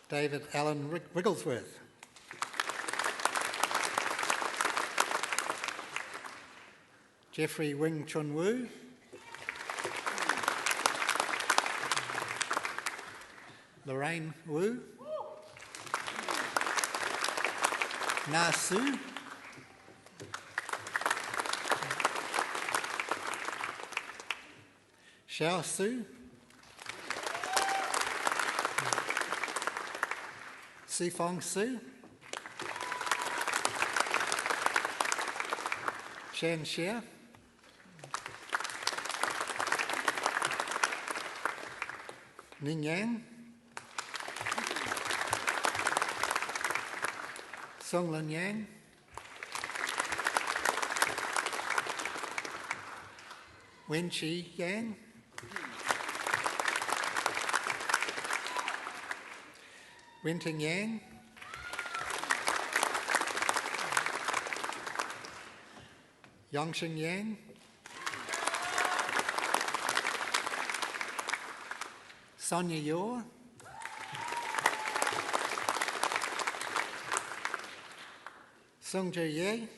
David Allen Wigglesworth, Jeffrey Wing Chun Wu, Lorraine Wu, Na Su, Xiao Su, Su Fong Su, Shan Xia, Ning Yang, Song Lin Yang, Wen Chi Yang, Wen Ting Yang, Yongxin Yang, Sonia Yor, Sung Ju Ye,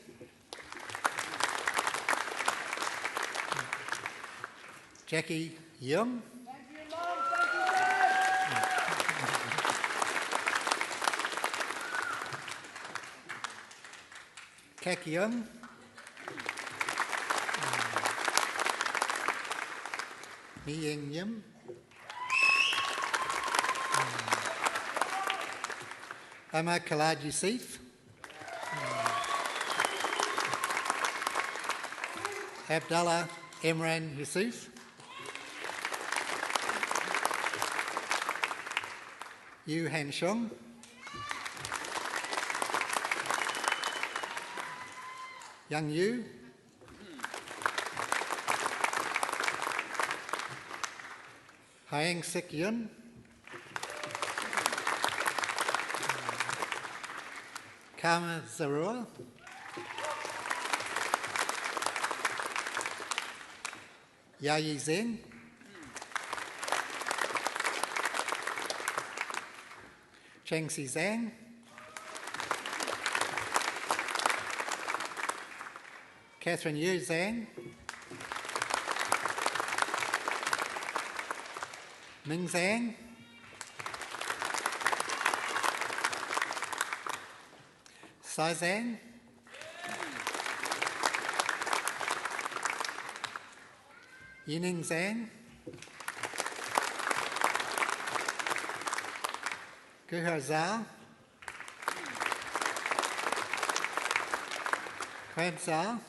Jackie Young, Kak Young, Mi Ying Yim, Ahmad Khalad Yusuf, Abdallah Imran Yusuf, Yu Han Shung, Young Yu, Haeng Sik Yun, Karma Zarua, Yayi Zen, Cheng Si Zhang, Catherine Yu Zhang, Ming Zhang, Sai Zhang, Yining Zhang, Guhar Zhao, Kwab Zhao,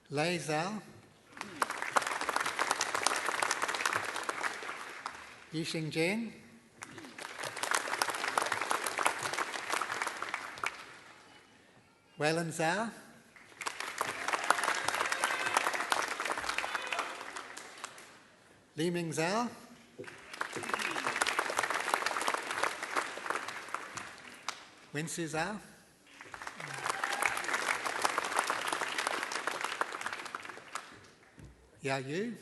Lei Zhao, Yixing Jen, Waylon Zhao, Li Ming Zhao, Wensu Zhao, Yao Yu,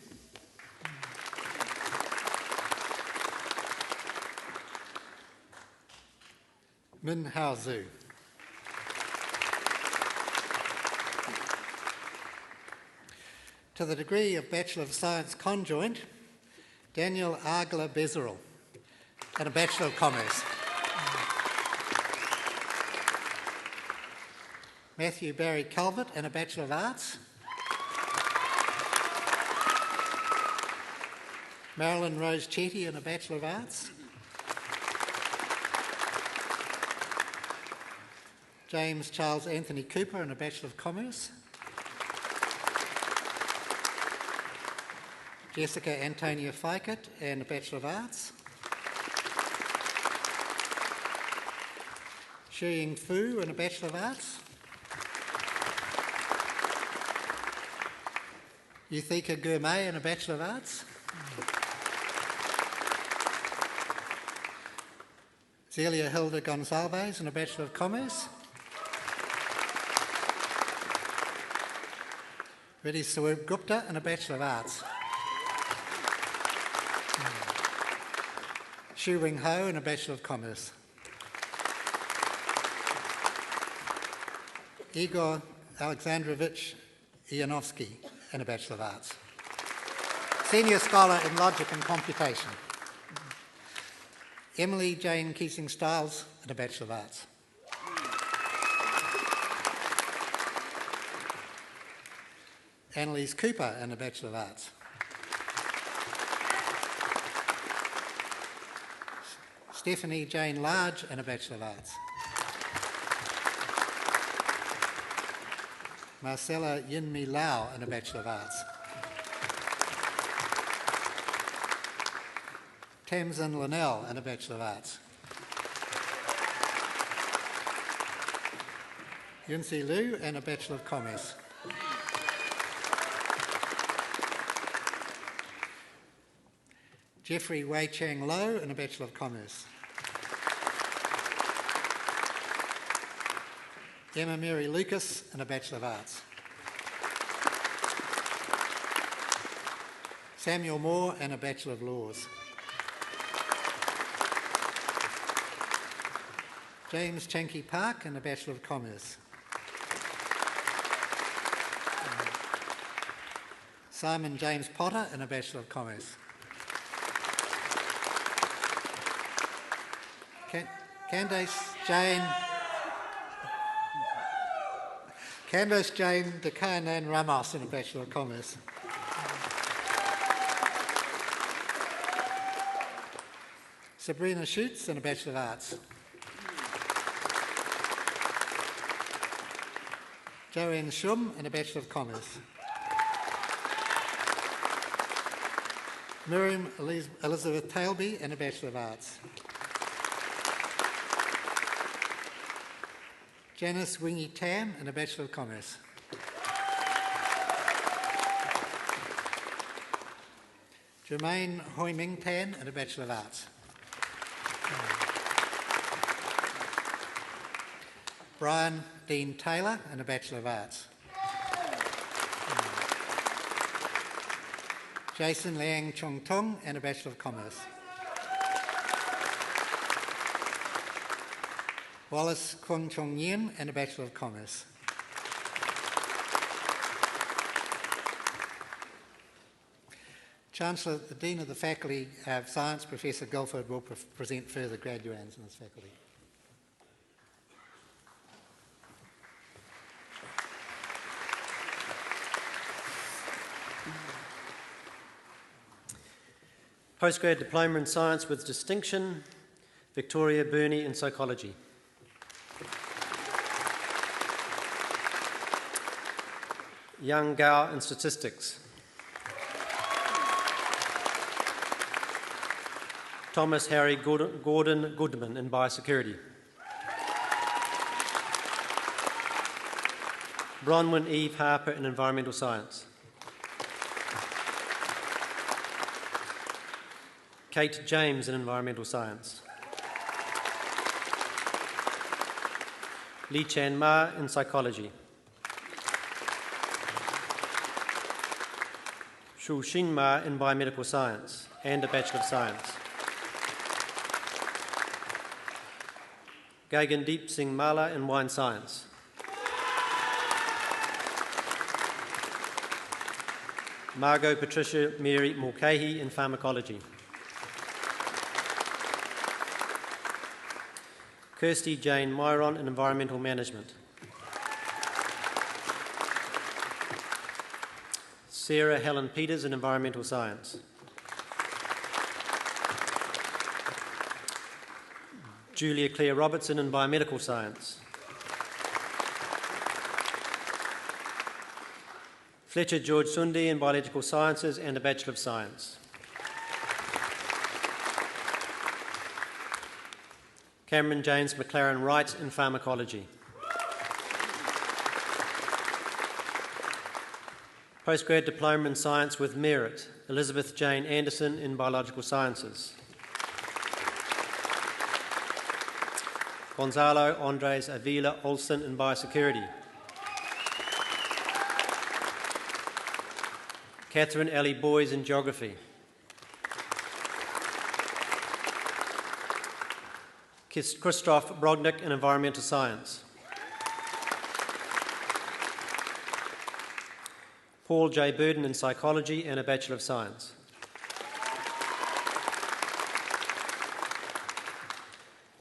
Min Hao Zhu. To the degree of Bachelor of Science Conjoint, Daniel Agla Bezeril, and a Bachelor of Commerce. Matthew Barry Calvert, and a Bachelor of Arts. Marilyn Rose Chetty, and a Bachelor of Arts. James Charles Anthony Cooper and a Bachelor of Commerce. Jessica Antonia Fikert and a Bachelor of Arts. Shiying Fu and a Bachelor of Arts. Euthika Gourmet and a Bachelor of Arts. Zelia Hilda Gonsalves and a Bachelor of Commerce. Riddhi Swarup Gupta and a Bachelor of Arts. Shu Wing Ho and a Bachelor of Commerce. Igor Alexandrovich Ianovsky and a Bachelor of Arts. Senior Scholar in Logic and Computation. Emily Jane Keesing-Stiles and a Bachelor of Arts. Annalise Cooper and a Bachelor of Arts. Stephanie Jane Large and a Bachelor of Arts. Marcella Yinmi Lau and a Bachelor of Arts. Tamsin Linnell and a Bachelor of Arts. Yunsi Liu and a Bachelor of Commerce. Jeffrey Wei Chang Lo and a Bachelor of Commerce. Emma Mary Lucas and a Bachelor of Arts. Samuel Moore and a Bachelor of Laws. James Chanky Park and a Bachelor of Commerce. Simon James Potter and a Bachelor of Commerce. Candace Jane Dekanan Ramos and a Bachelor of Commerce. Sabrina Schutz and a Bachelor of Arts. Joanne Shum and a Bachelor of Commerce. Miriam Elizabeth Tailby and a Bachelor of Arts. Janice Wingy Tam and a Bachelor of Commerce. Jermaine Hoi Ming Tan and a Bachelor of Arts. Brian Dean Taylor and a Bachelor of Arts. Jason Liang Chung Tung and a Bachelor of Commerce. Wallace Kwong Chung Yen and a Bachelor of Commerce. Chancellor, the Dean of the Faculty of Science, Professor Guilford, will present further graduands in this faculty. Postgrad Diploma in Science with Distinction, Victoria Burney in Psychology. Yang Gao in Statistics. Thomas Harry Gordon Goodman in Biosecurity. Bronwyn Eve Harper in Environmental Science. Kate James in Environmental Science. Lee Chan Ma in Psychology. Shu Xin Ma in Biomedical Science and a Bachelor of Science. Gagandeep Singh Mala in Wine Science. Margot Patricia Mary Mulcahy in Pharmacology. Kirsty Jane Myron in Environmental Management. Sarah Helen Peters in Environmental Science. Julia Claire Robertson in Biomedical Science. Fletcher George Sundi in Biological Sciences and a Bachelor of Science. Cameron James McLaren Wright in Pharmacology. Postgrad Diploma in Science with Merit, Elizabeth Jane Anderson in Biological Sciences. Gonzalo Andres Avila Olsen in Biosecurity. Catherine Ellie Boys in Geography. Christoph Brognick in Environmental Science. Paul J. Burden in Psychology and a Bachelor of Science.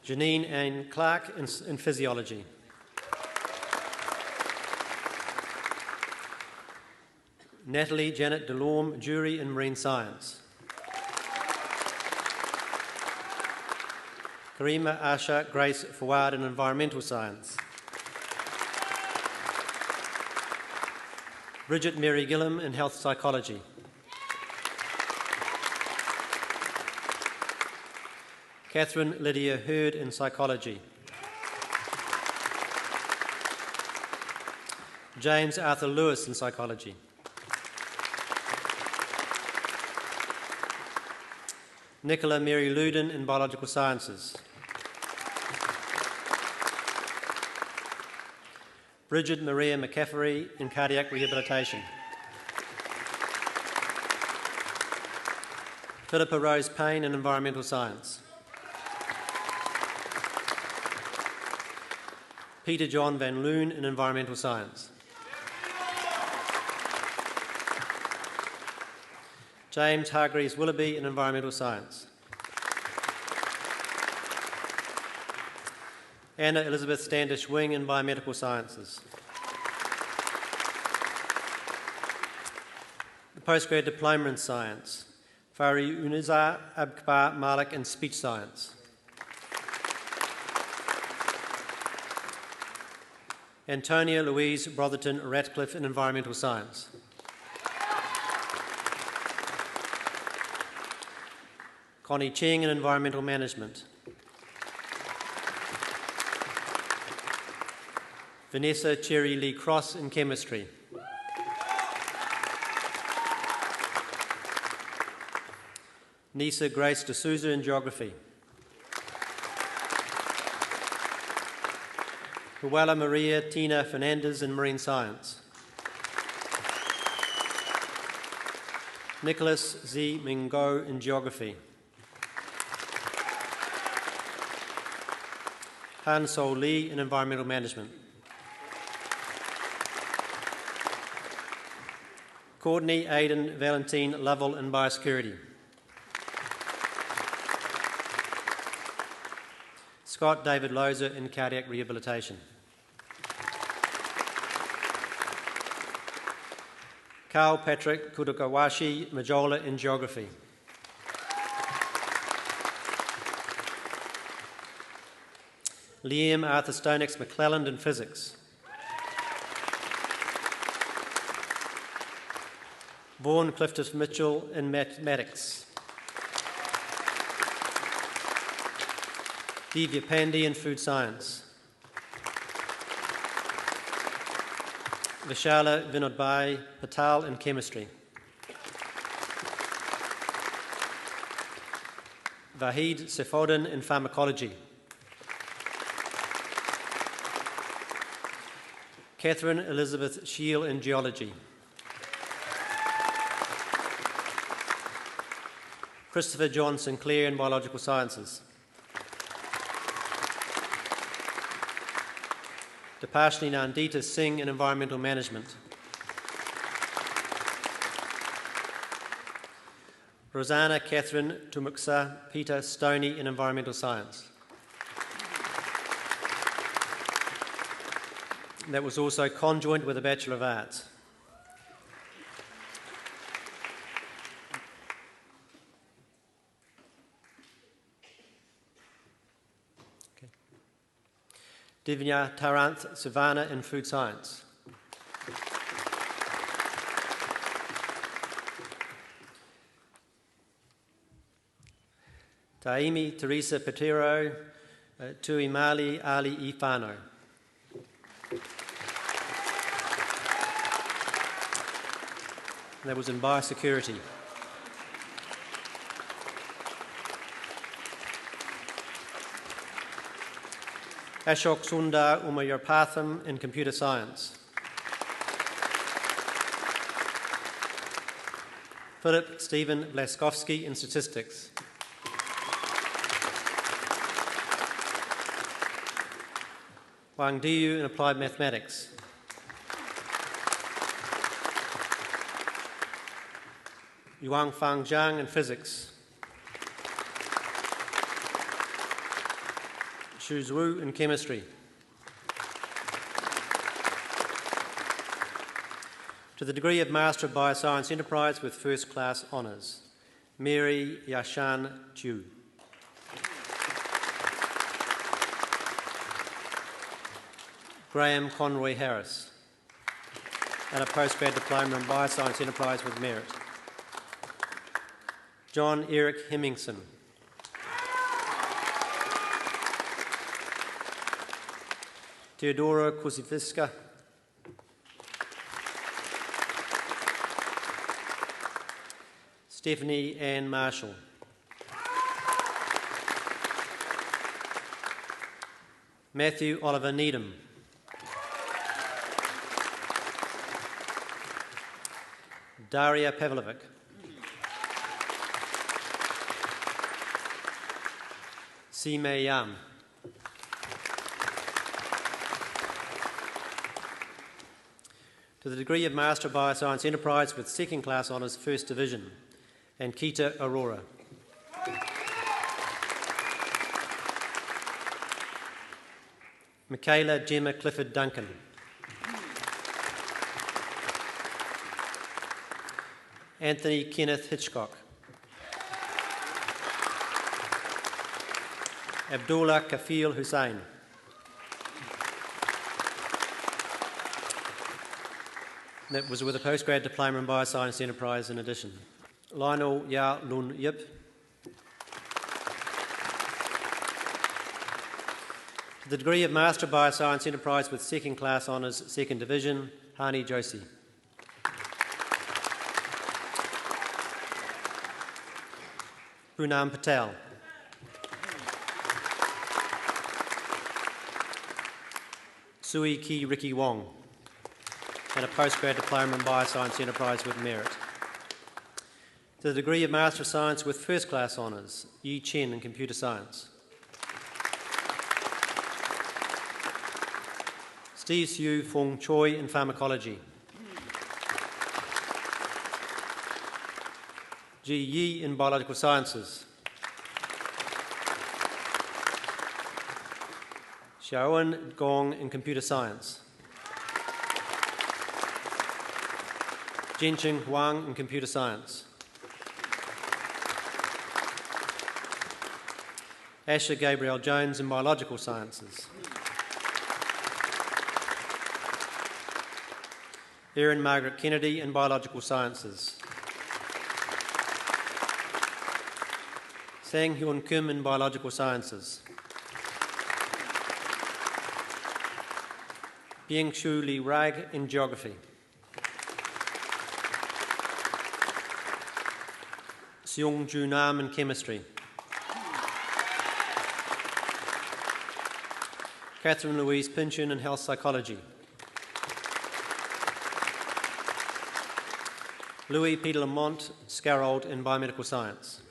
Janine Ann Clark in Physiology. Natalie Janet Delorme, Jury in Marine Science. Karima Asha Grace Fawad in Environmental Science. Bridget Mary Gillam in Health Psychology. Catherine Lydia Hurd in Psychology. James Arthur Lewis in Psychology. Nicola Mary Luden in Biological Sciences. Bridget Maria McCaffrey in Cardiac Rehabilitation. Philippa Rose Payne in Environmental Science. Peter John Van Loon in Environmental Science. James Hargreaves Willoughby in Environmental Science. Anna Elizabeth Standish Wing in Biomedical Sciences. The Postgrad Diploma in Science, Fari Uniza Abkbar Malik in Speech Science. Antonia Louise Brotherton Ratcliffe in Environmental Science. Connie Ching in Environmental Management. Vanessa Cherry Lee Cross in Chemistry. Nisa Grace D'Souza in Geography. Huela Maria Tina Fernandez in Marine Science. Nicholas Z. Mingo in Geography. Han So Lee in Environmental Management. Courtney Aidan Valentine Lovell in Biosecurity. Scott David Lozer in Cardiac Rehabilitation. Carl Patrick Kudukawashi Majola in Geography. Liam Arthur Stonex McClelland in Physics. Vaughan Clifton Mitchell in Mathematics. Divya Pandey in Food Science. Vishala Vinodbhai Patel in Chemistry. Vahid Sefodin in Pharmacology. Catherine Elizabeth Shield in Geology. Christopher John Sinclair in Biological Sciences. Dipashni Nandita Singh in Environmental Management. Rosanna Catherine Tumuksa Peter Stoney in Environmental Science. That was also conjoint with a Bachelor of Arts. Okay. Divya Taranth Savannah in Food Science. Taimi Teresa Petero, Tuimali Ali Ifano. That was in biosecurity. Ashok Sundar Umayurpatham in computer science. Philip Stephen Blaskowski in statistics. Wang Diyu in applied mathematics. Yuang Fang Zhang in physics. Xu Zhu in chemistry. To the degree of Master of Bioscience Enterprise with First Class Honours, Mary Yashan Chu. Graham Conroy Harris, and a postgrad diploma in Bioscience Enterprise with merit. John Eric Hemmingson. Theodora Kusiviska. Stephanie Ann Marshall. Matthew Oliver Needham. Daria Pavlovic. Sime Yam. To the degree of Master of Bioscience Enterprise with Second Class Honours First Division, Ankita Aurora. Michaela Gemma Clifford Duncan. Anthony Kenneth Hitchcock. Abdullah Kafil Hussain. That was with a postgrad diploma in Bioscience Enterprise in addition. Lionel Ya Lun Yip. To the degree of Master of Bioscience Enterprise with Second Class Honours Second Division, Hani Joshi. Poonam Patel. Sui Ki Ricky Wong, and a postgrad diploma in Bioscience Enterprise with merit. To the degree of Master of Science with First Class Honours, Yi Chen in Computer Science. Steve Siu Fong Choi in Pharmacology. Ji Yi in Biological Sciences. Xiaowen Gong in Computer Science. Jianqing Huang in Computer Science. Asher Gabriel Jones in Biological Sciences. Erin Margaret Kennedy in Biological Sciences. Sang Hyun Kim in Biological Sciences. Bieng Shu Li Rag in Geography. Seung Ju Nam in Chemistry. Catherine Louise Pynchon in Health Psychology. Louis Peter Lamont Scarold in Biomedical Science,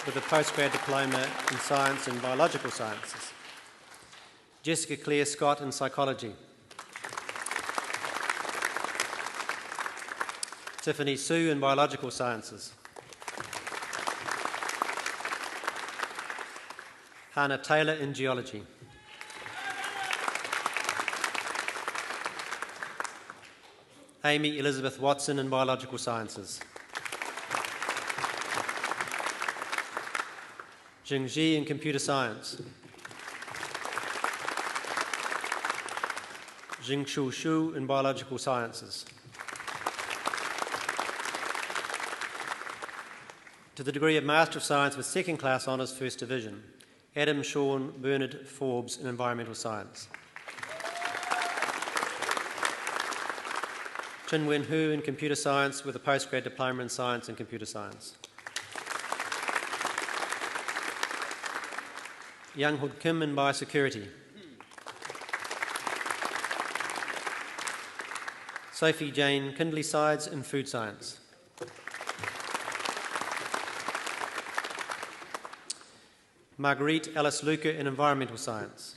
with a postgrad diploma in Science and Biological Sciences. Jessica Claire Scott in Psychology. Tiffany Sue in Biological Sciences. Hannah Taylor in Geology. Amy Elizabeth Watson in Biological Sciences. Jing Ji in Computer Science. Jing Chu Shu in Biological Sciences. To the degree of Master of Science with second class honours, First Division, Adam Sean Bernard Forbes in Environmental Science. Chin Wen Hu in Computer Science with a postgrad diploma in Science and Computer Science. Young Hood Kim in Biosecurity. Sophie Jane Kindley-Sides in Food Science. Marguerite Alice Luca in Environmental Science.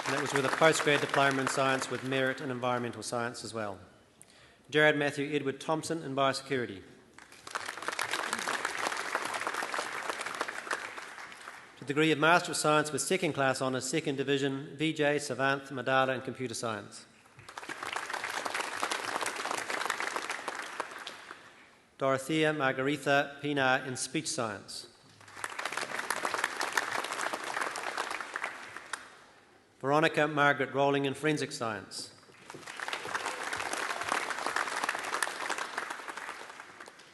And that was with a postgrad diploma in Science with merit in Environmental Science as well. Jared Matthew Edward Thompson in Biosecurity. To the degree of Master of Science with second class honours, Second Division, Vijay Savanth Madala in Computer Science. Dorothea Margaretha Pina in Speech Science. Veronica Margaret Rowling in Forensic Science.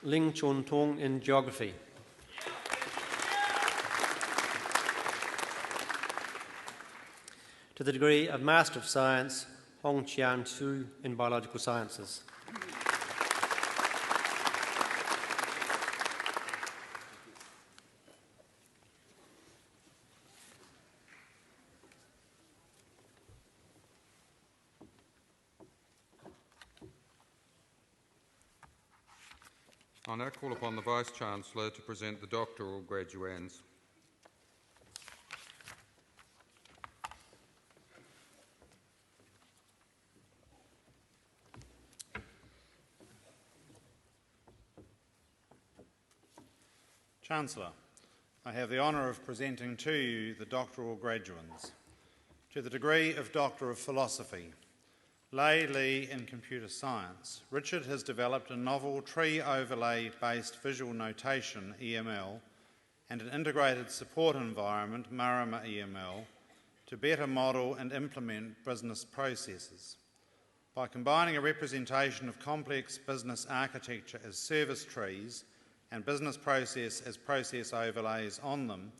Ling Chun Tong in Geography. To the degree of Master of Science, Hong Chian Su in Biological Sciences. I now call upon the Vice-Chancellor to present the doctoral graduands. Chancellor, I have the honour of presenting to you the doctoral graduands. To the degree of Doctor of Philosophy, Lei Lee in Computer Science, Richard has developed a novel tree overlay-based visual notation, EML, and an integrated support environment, Marama EML, to better model and implement business processes. By combining a representation of complex business architecture as service trees and business process as process overlays on them,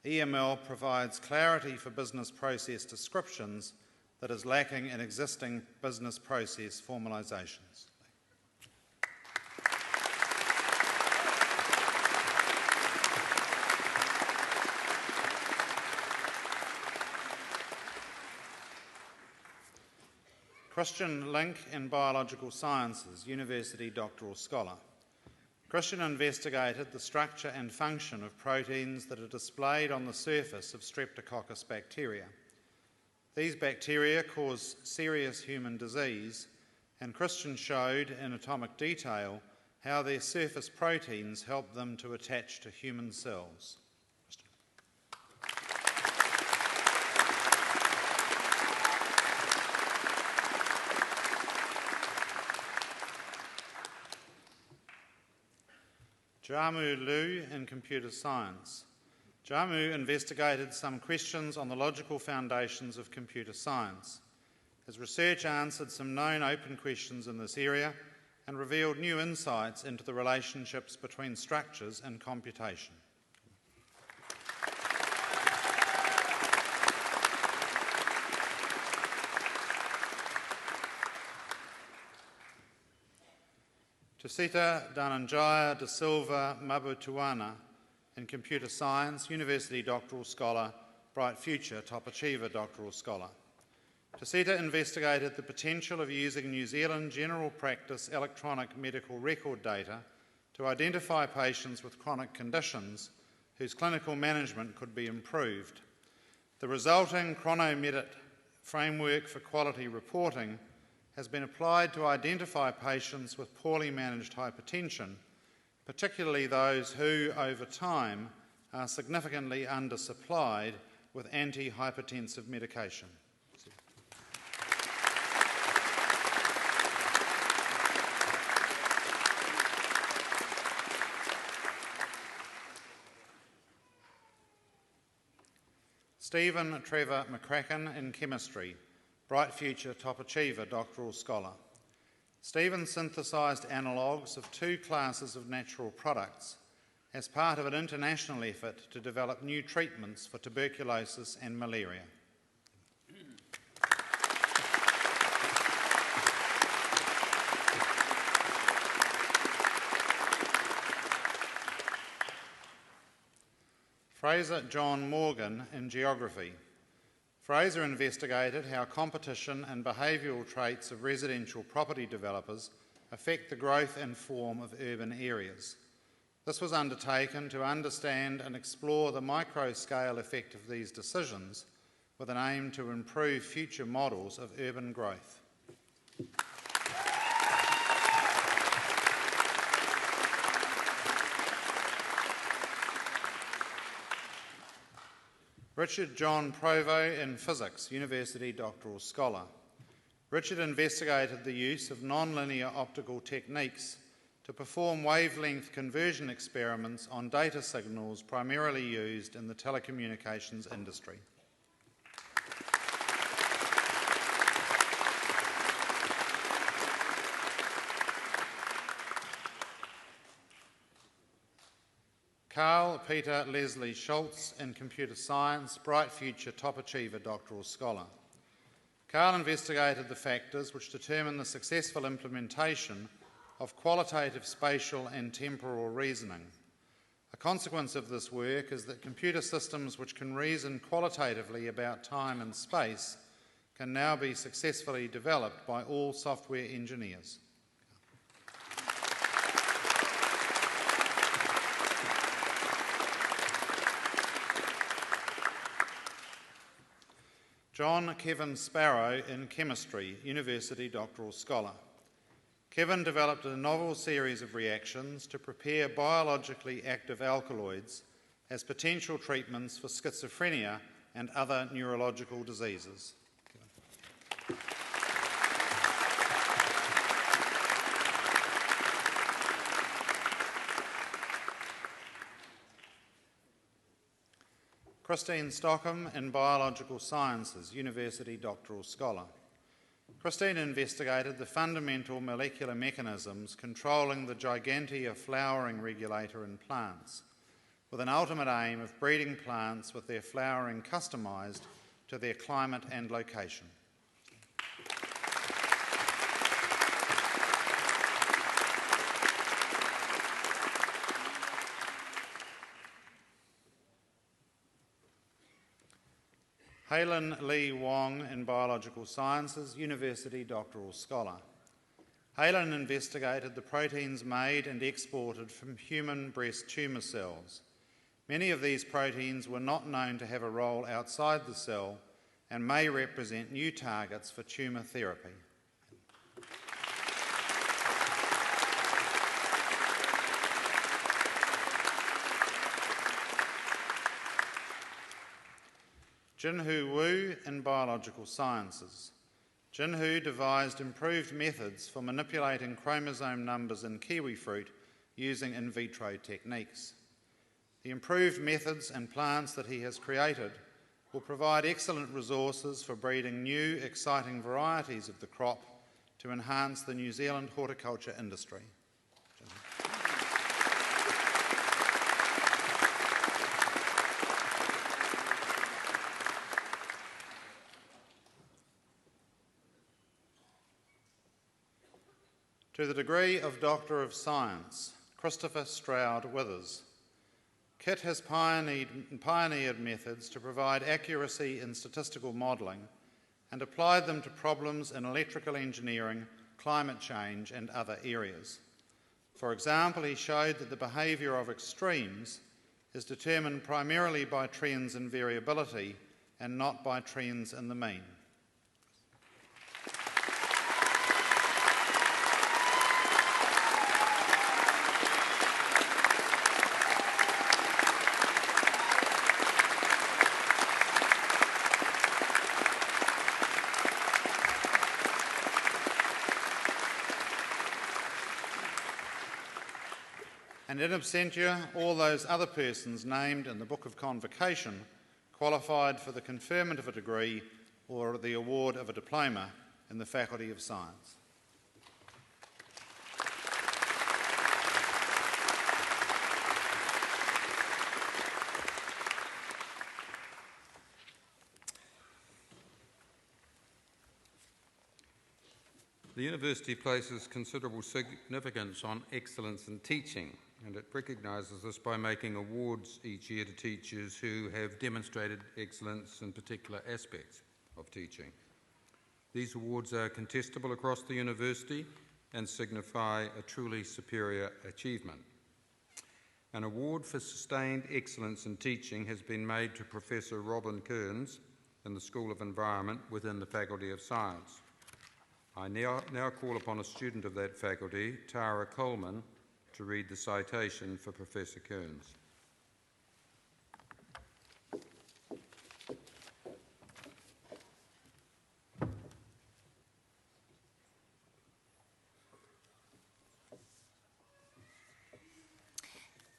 EML provides clarity for business process descriptions that is lacking in existing business process formalisations. Christian Link in Biological Sciences, University Doctoral Scholar. Christian investigated the structure and function of proteins that are displayed on the surface of Streptococcus bacteria. These bacteria cause serious human disease, and Christian showed in atomic detail how their surface proteins help them to attach to human cells. Jamu Liu in Computer Science. Jamu investigated some questions on the logical foundations of computer science. His research answered some known open questions in this area and revealed new insights into the relationships between structures and computation. Tusita Dhananjaya da Silva Mabutuana in Computer Science, University Doctoral Scholar, Bright Future Top Achiever Doctoral Scholar. Tusita investigated the potential of using New Zealand general practice electronic medical record data to identify patients with chronic conditions whose clinical management could be improved. The resulting ChronoMedit framework for quality reporting has been applied to identify patients with poorly managed hypertension, particularly those who, over time, are significantly undersupplied with antihypertensive medication. Stephen Trevor McCracken in Chemistry, Bright Future Top Achiever Doctoral Scholar. Stephen synthesised analogues of 2 classes of natural products as part of an international effort to develop new treatments for tuberculosis and malaria. Fraser John Morgan in geography. Fraser investigated how competition and behavioural traits of residential property developers affect the growth and form of urban areas. This was undertaken to understand and explore the micro-scale effect of these decisions with an aim to improve future models of urban growth. Richard John Provost in physics, University doctoral scholar. Richard investigated the use of non-linear optical techniques to perform wavelength conversion experiments on data signals primarily used in the telecommunications industry. Carl Peter Leslie Schultz in computer science, Bright Future Top Achiever doctoral scholar. Carl investigated the factors which determine the successful implementation of qualitative spatial and temporal reasoning. A consequence of this work is that computer systems which can reason qualitatively about time and space can now be successfully developed by all software engineers. John Kevin Sparrow in chemistry, University doctoral scholar. Kevin developed a novel series of reactions to prepare biologically active alkaloids as potential treatments for schizophrenia and other neurological diseases. Christine Stockham in Biological Sciences, University doctoral scholar. Christine investigated the fundamental molecular mechanisms controlling the gigantea flowering regulator in plants, with an ultimate aim of breeding plants with their flowering customised to their climate and location. Helen Lee Wong in Biological Sciences, University doctoral scholar. Helen investigated the proteins made and exported from human breast tumour cells. Many of these proteins were not known to have a role outside the cell and may represent new targets for tumour therapy. Jinhu Wu in Biological Sciences. Jinhu devised improved methods for manipulating chromosome numbers in kiwi fruit using in vitro techniques. The improved methods and plants that he has created will provide excellent resources for breeding new, exciting varieties of the crop to enhance the New Zealand horticulture industry. To the degree of Doctor of Science, Christopher Stroud Withers. Kit has pioneered methods to provide accuracy in statistical modelling and applied them to problems in electrical engineering, climate change and other areas. For example, he showed that the behaviour of extremes is determined primarily by trends in variability and not by trends in the mean. And in absentia, all those other persons named in the Book of Convocation qualified for the conferment of a degree or the award of a diploma in the Faculty of Science. The university places considerable significance on excellence in teaching, and it recognises this by making awards each year to teachers who have demonstrated excellence in particular aspects of teaching. These awards are contestable across the university and signify a truly superior achievement. An award for sustained excellence in teaching has been made to Professor Robin Kearns in the School of Environment within the Faculty of Science. I now call upon a student of that faculty, Tara Coleman, to read the citation for Professor Kearns.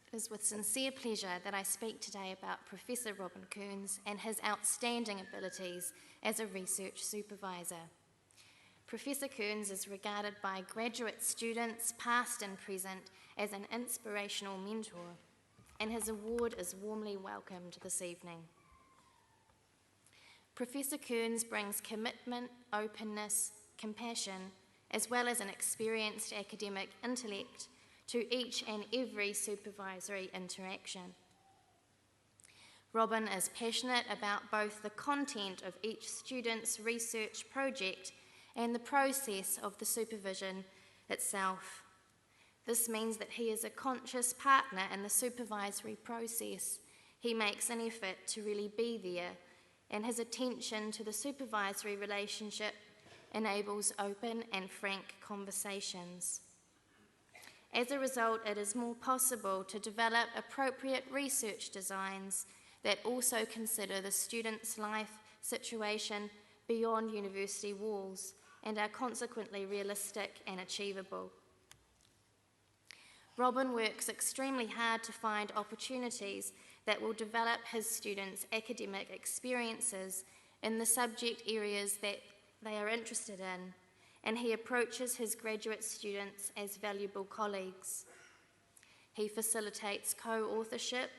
It is with sincere pleasure that I speak today about Professor Robin Kearns and his outstanding abilities as a research supervisor. Professor Kearns is regarded by graduate students, past and present, as an inspirational mentor, and his award is warmly welcomed this evening. Professor Kearns brings commitment, openness, compassion, as well as an experienced academic intellect to each and every supervisory interaction. Robin is passionate about both the content of each student's research project and the process of the supervision itself. This means that he is a conscious partner in the supervisory process. He makes an effort to really be there, and his attention to the supervisory relationship enables open and frank conversations. As a result, it is more possible to develop appropriate research designs that also consider the student's life situation beyond university walls and are consequently realistic and achievable. Robin works extremely hard to find opportunities that will develop his students' academic experiences in the subject areas that they are interested in, and he approaches his graduate students as valuable colleagues. He facilitates co-authorship,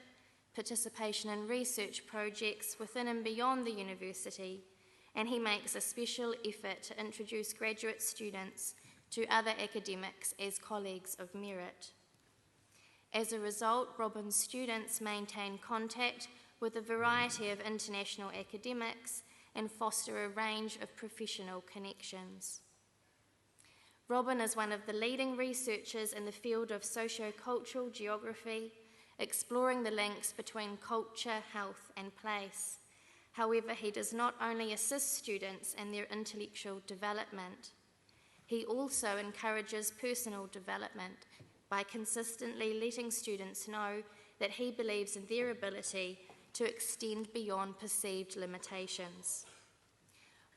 participation in research projects within and beyond the university, and he makes a special effort to introduce graduate students to other academics as colleagues of merit. As a result, Robin's students maintain contact with a variety of international academics and foster a range of professional connections. Robin is one of the leading researchers in the field of sociocultural geography, exploring the links between culture, health, and place. However, he does not only assist students in their intellectual development, he also encourages personal development by consistently letting students know that he believes in their ability to extend beyond perceived limitations.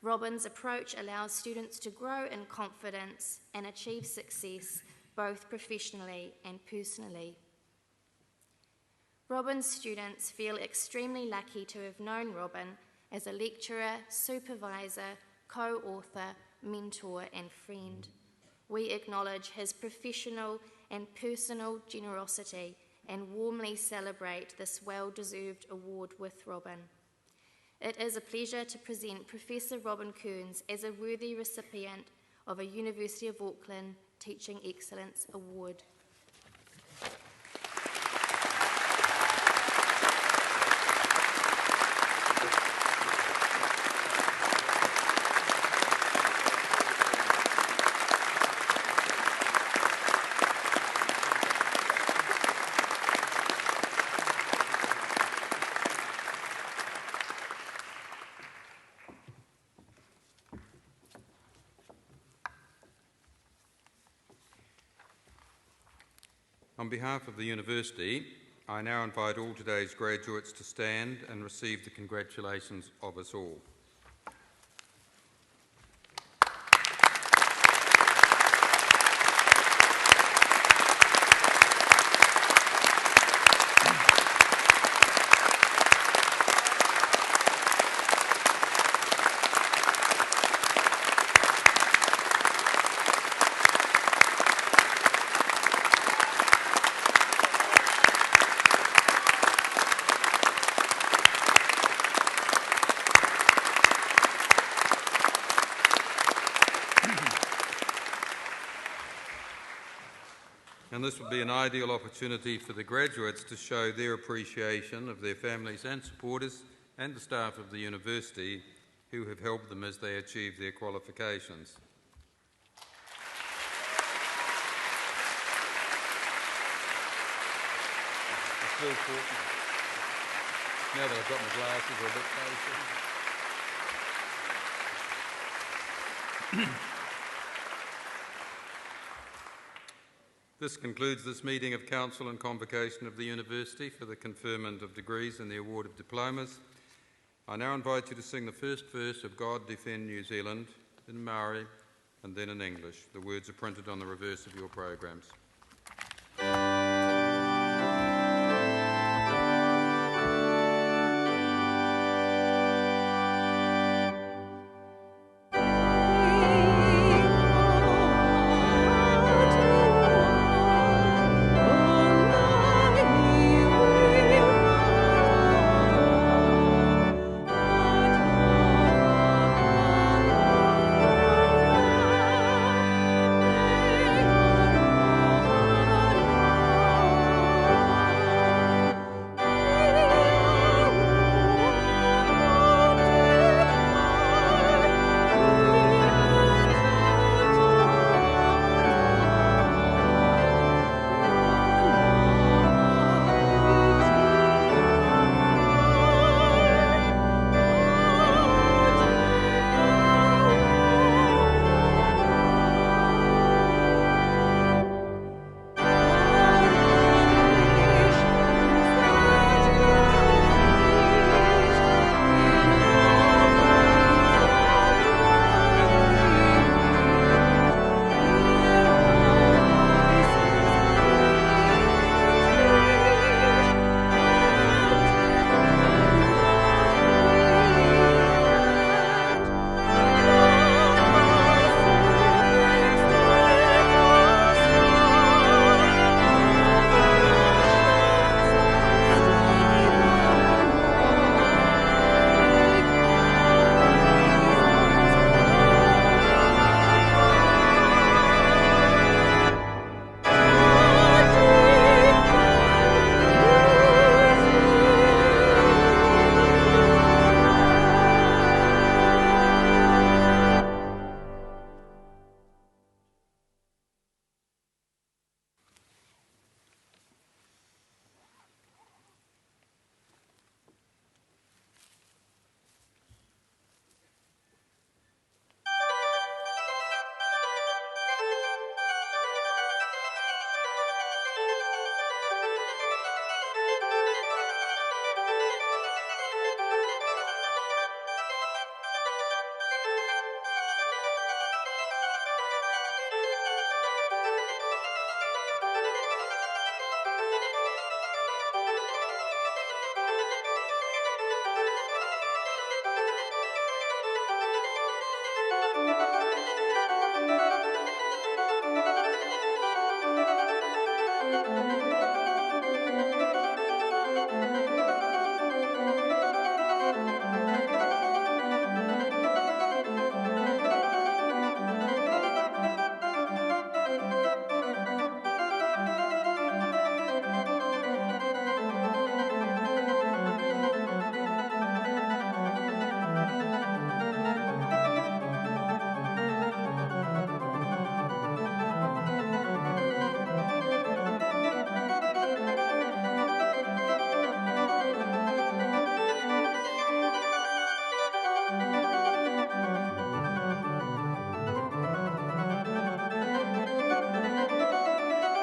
Robin's approach allows students to grow in confidence and achieve success both professionally and personally. Robin's students feel extremely lucky to have known Robin as a lecturer, supervisor, co-author, mentor, and friend. We acknowledge his professional and personal generosity and warmly celebrate this well-deserved award with Robin. It is a pleasure to present Professor Robin Kearns as a worthy recipient of a University of Auckland Teaching Excellence Award. On behalf of the University, I now invite all today's graduates to stand and receive the congratulations of us all. And this would be an ideal opportunity for the graduates to show their appreciation of their families and supporters and the staff of the university who have helped them as they achieve their qualifications. Now that I've got my glasses a bit closer. This concludes this meeting of Council and Convocation of the University for the conferment of degrees and the award of diplomas. I now invite you to sing the first verse of God Defend New Zealand in Maori and then in English. The words are printed on the reverse of your programs.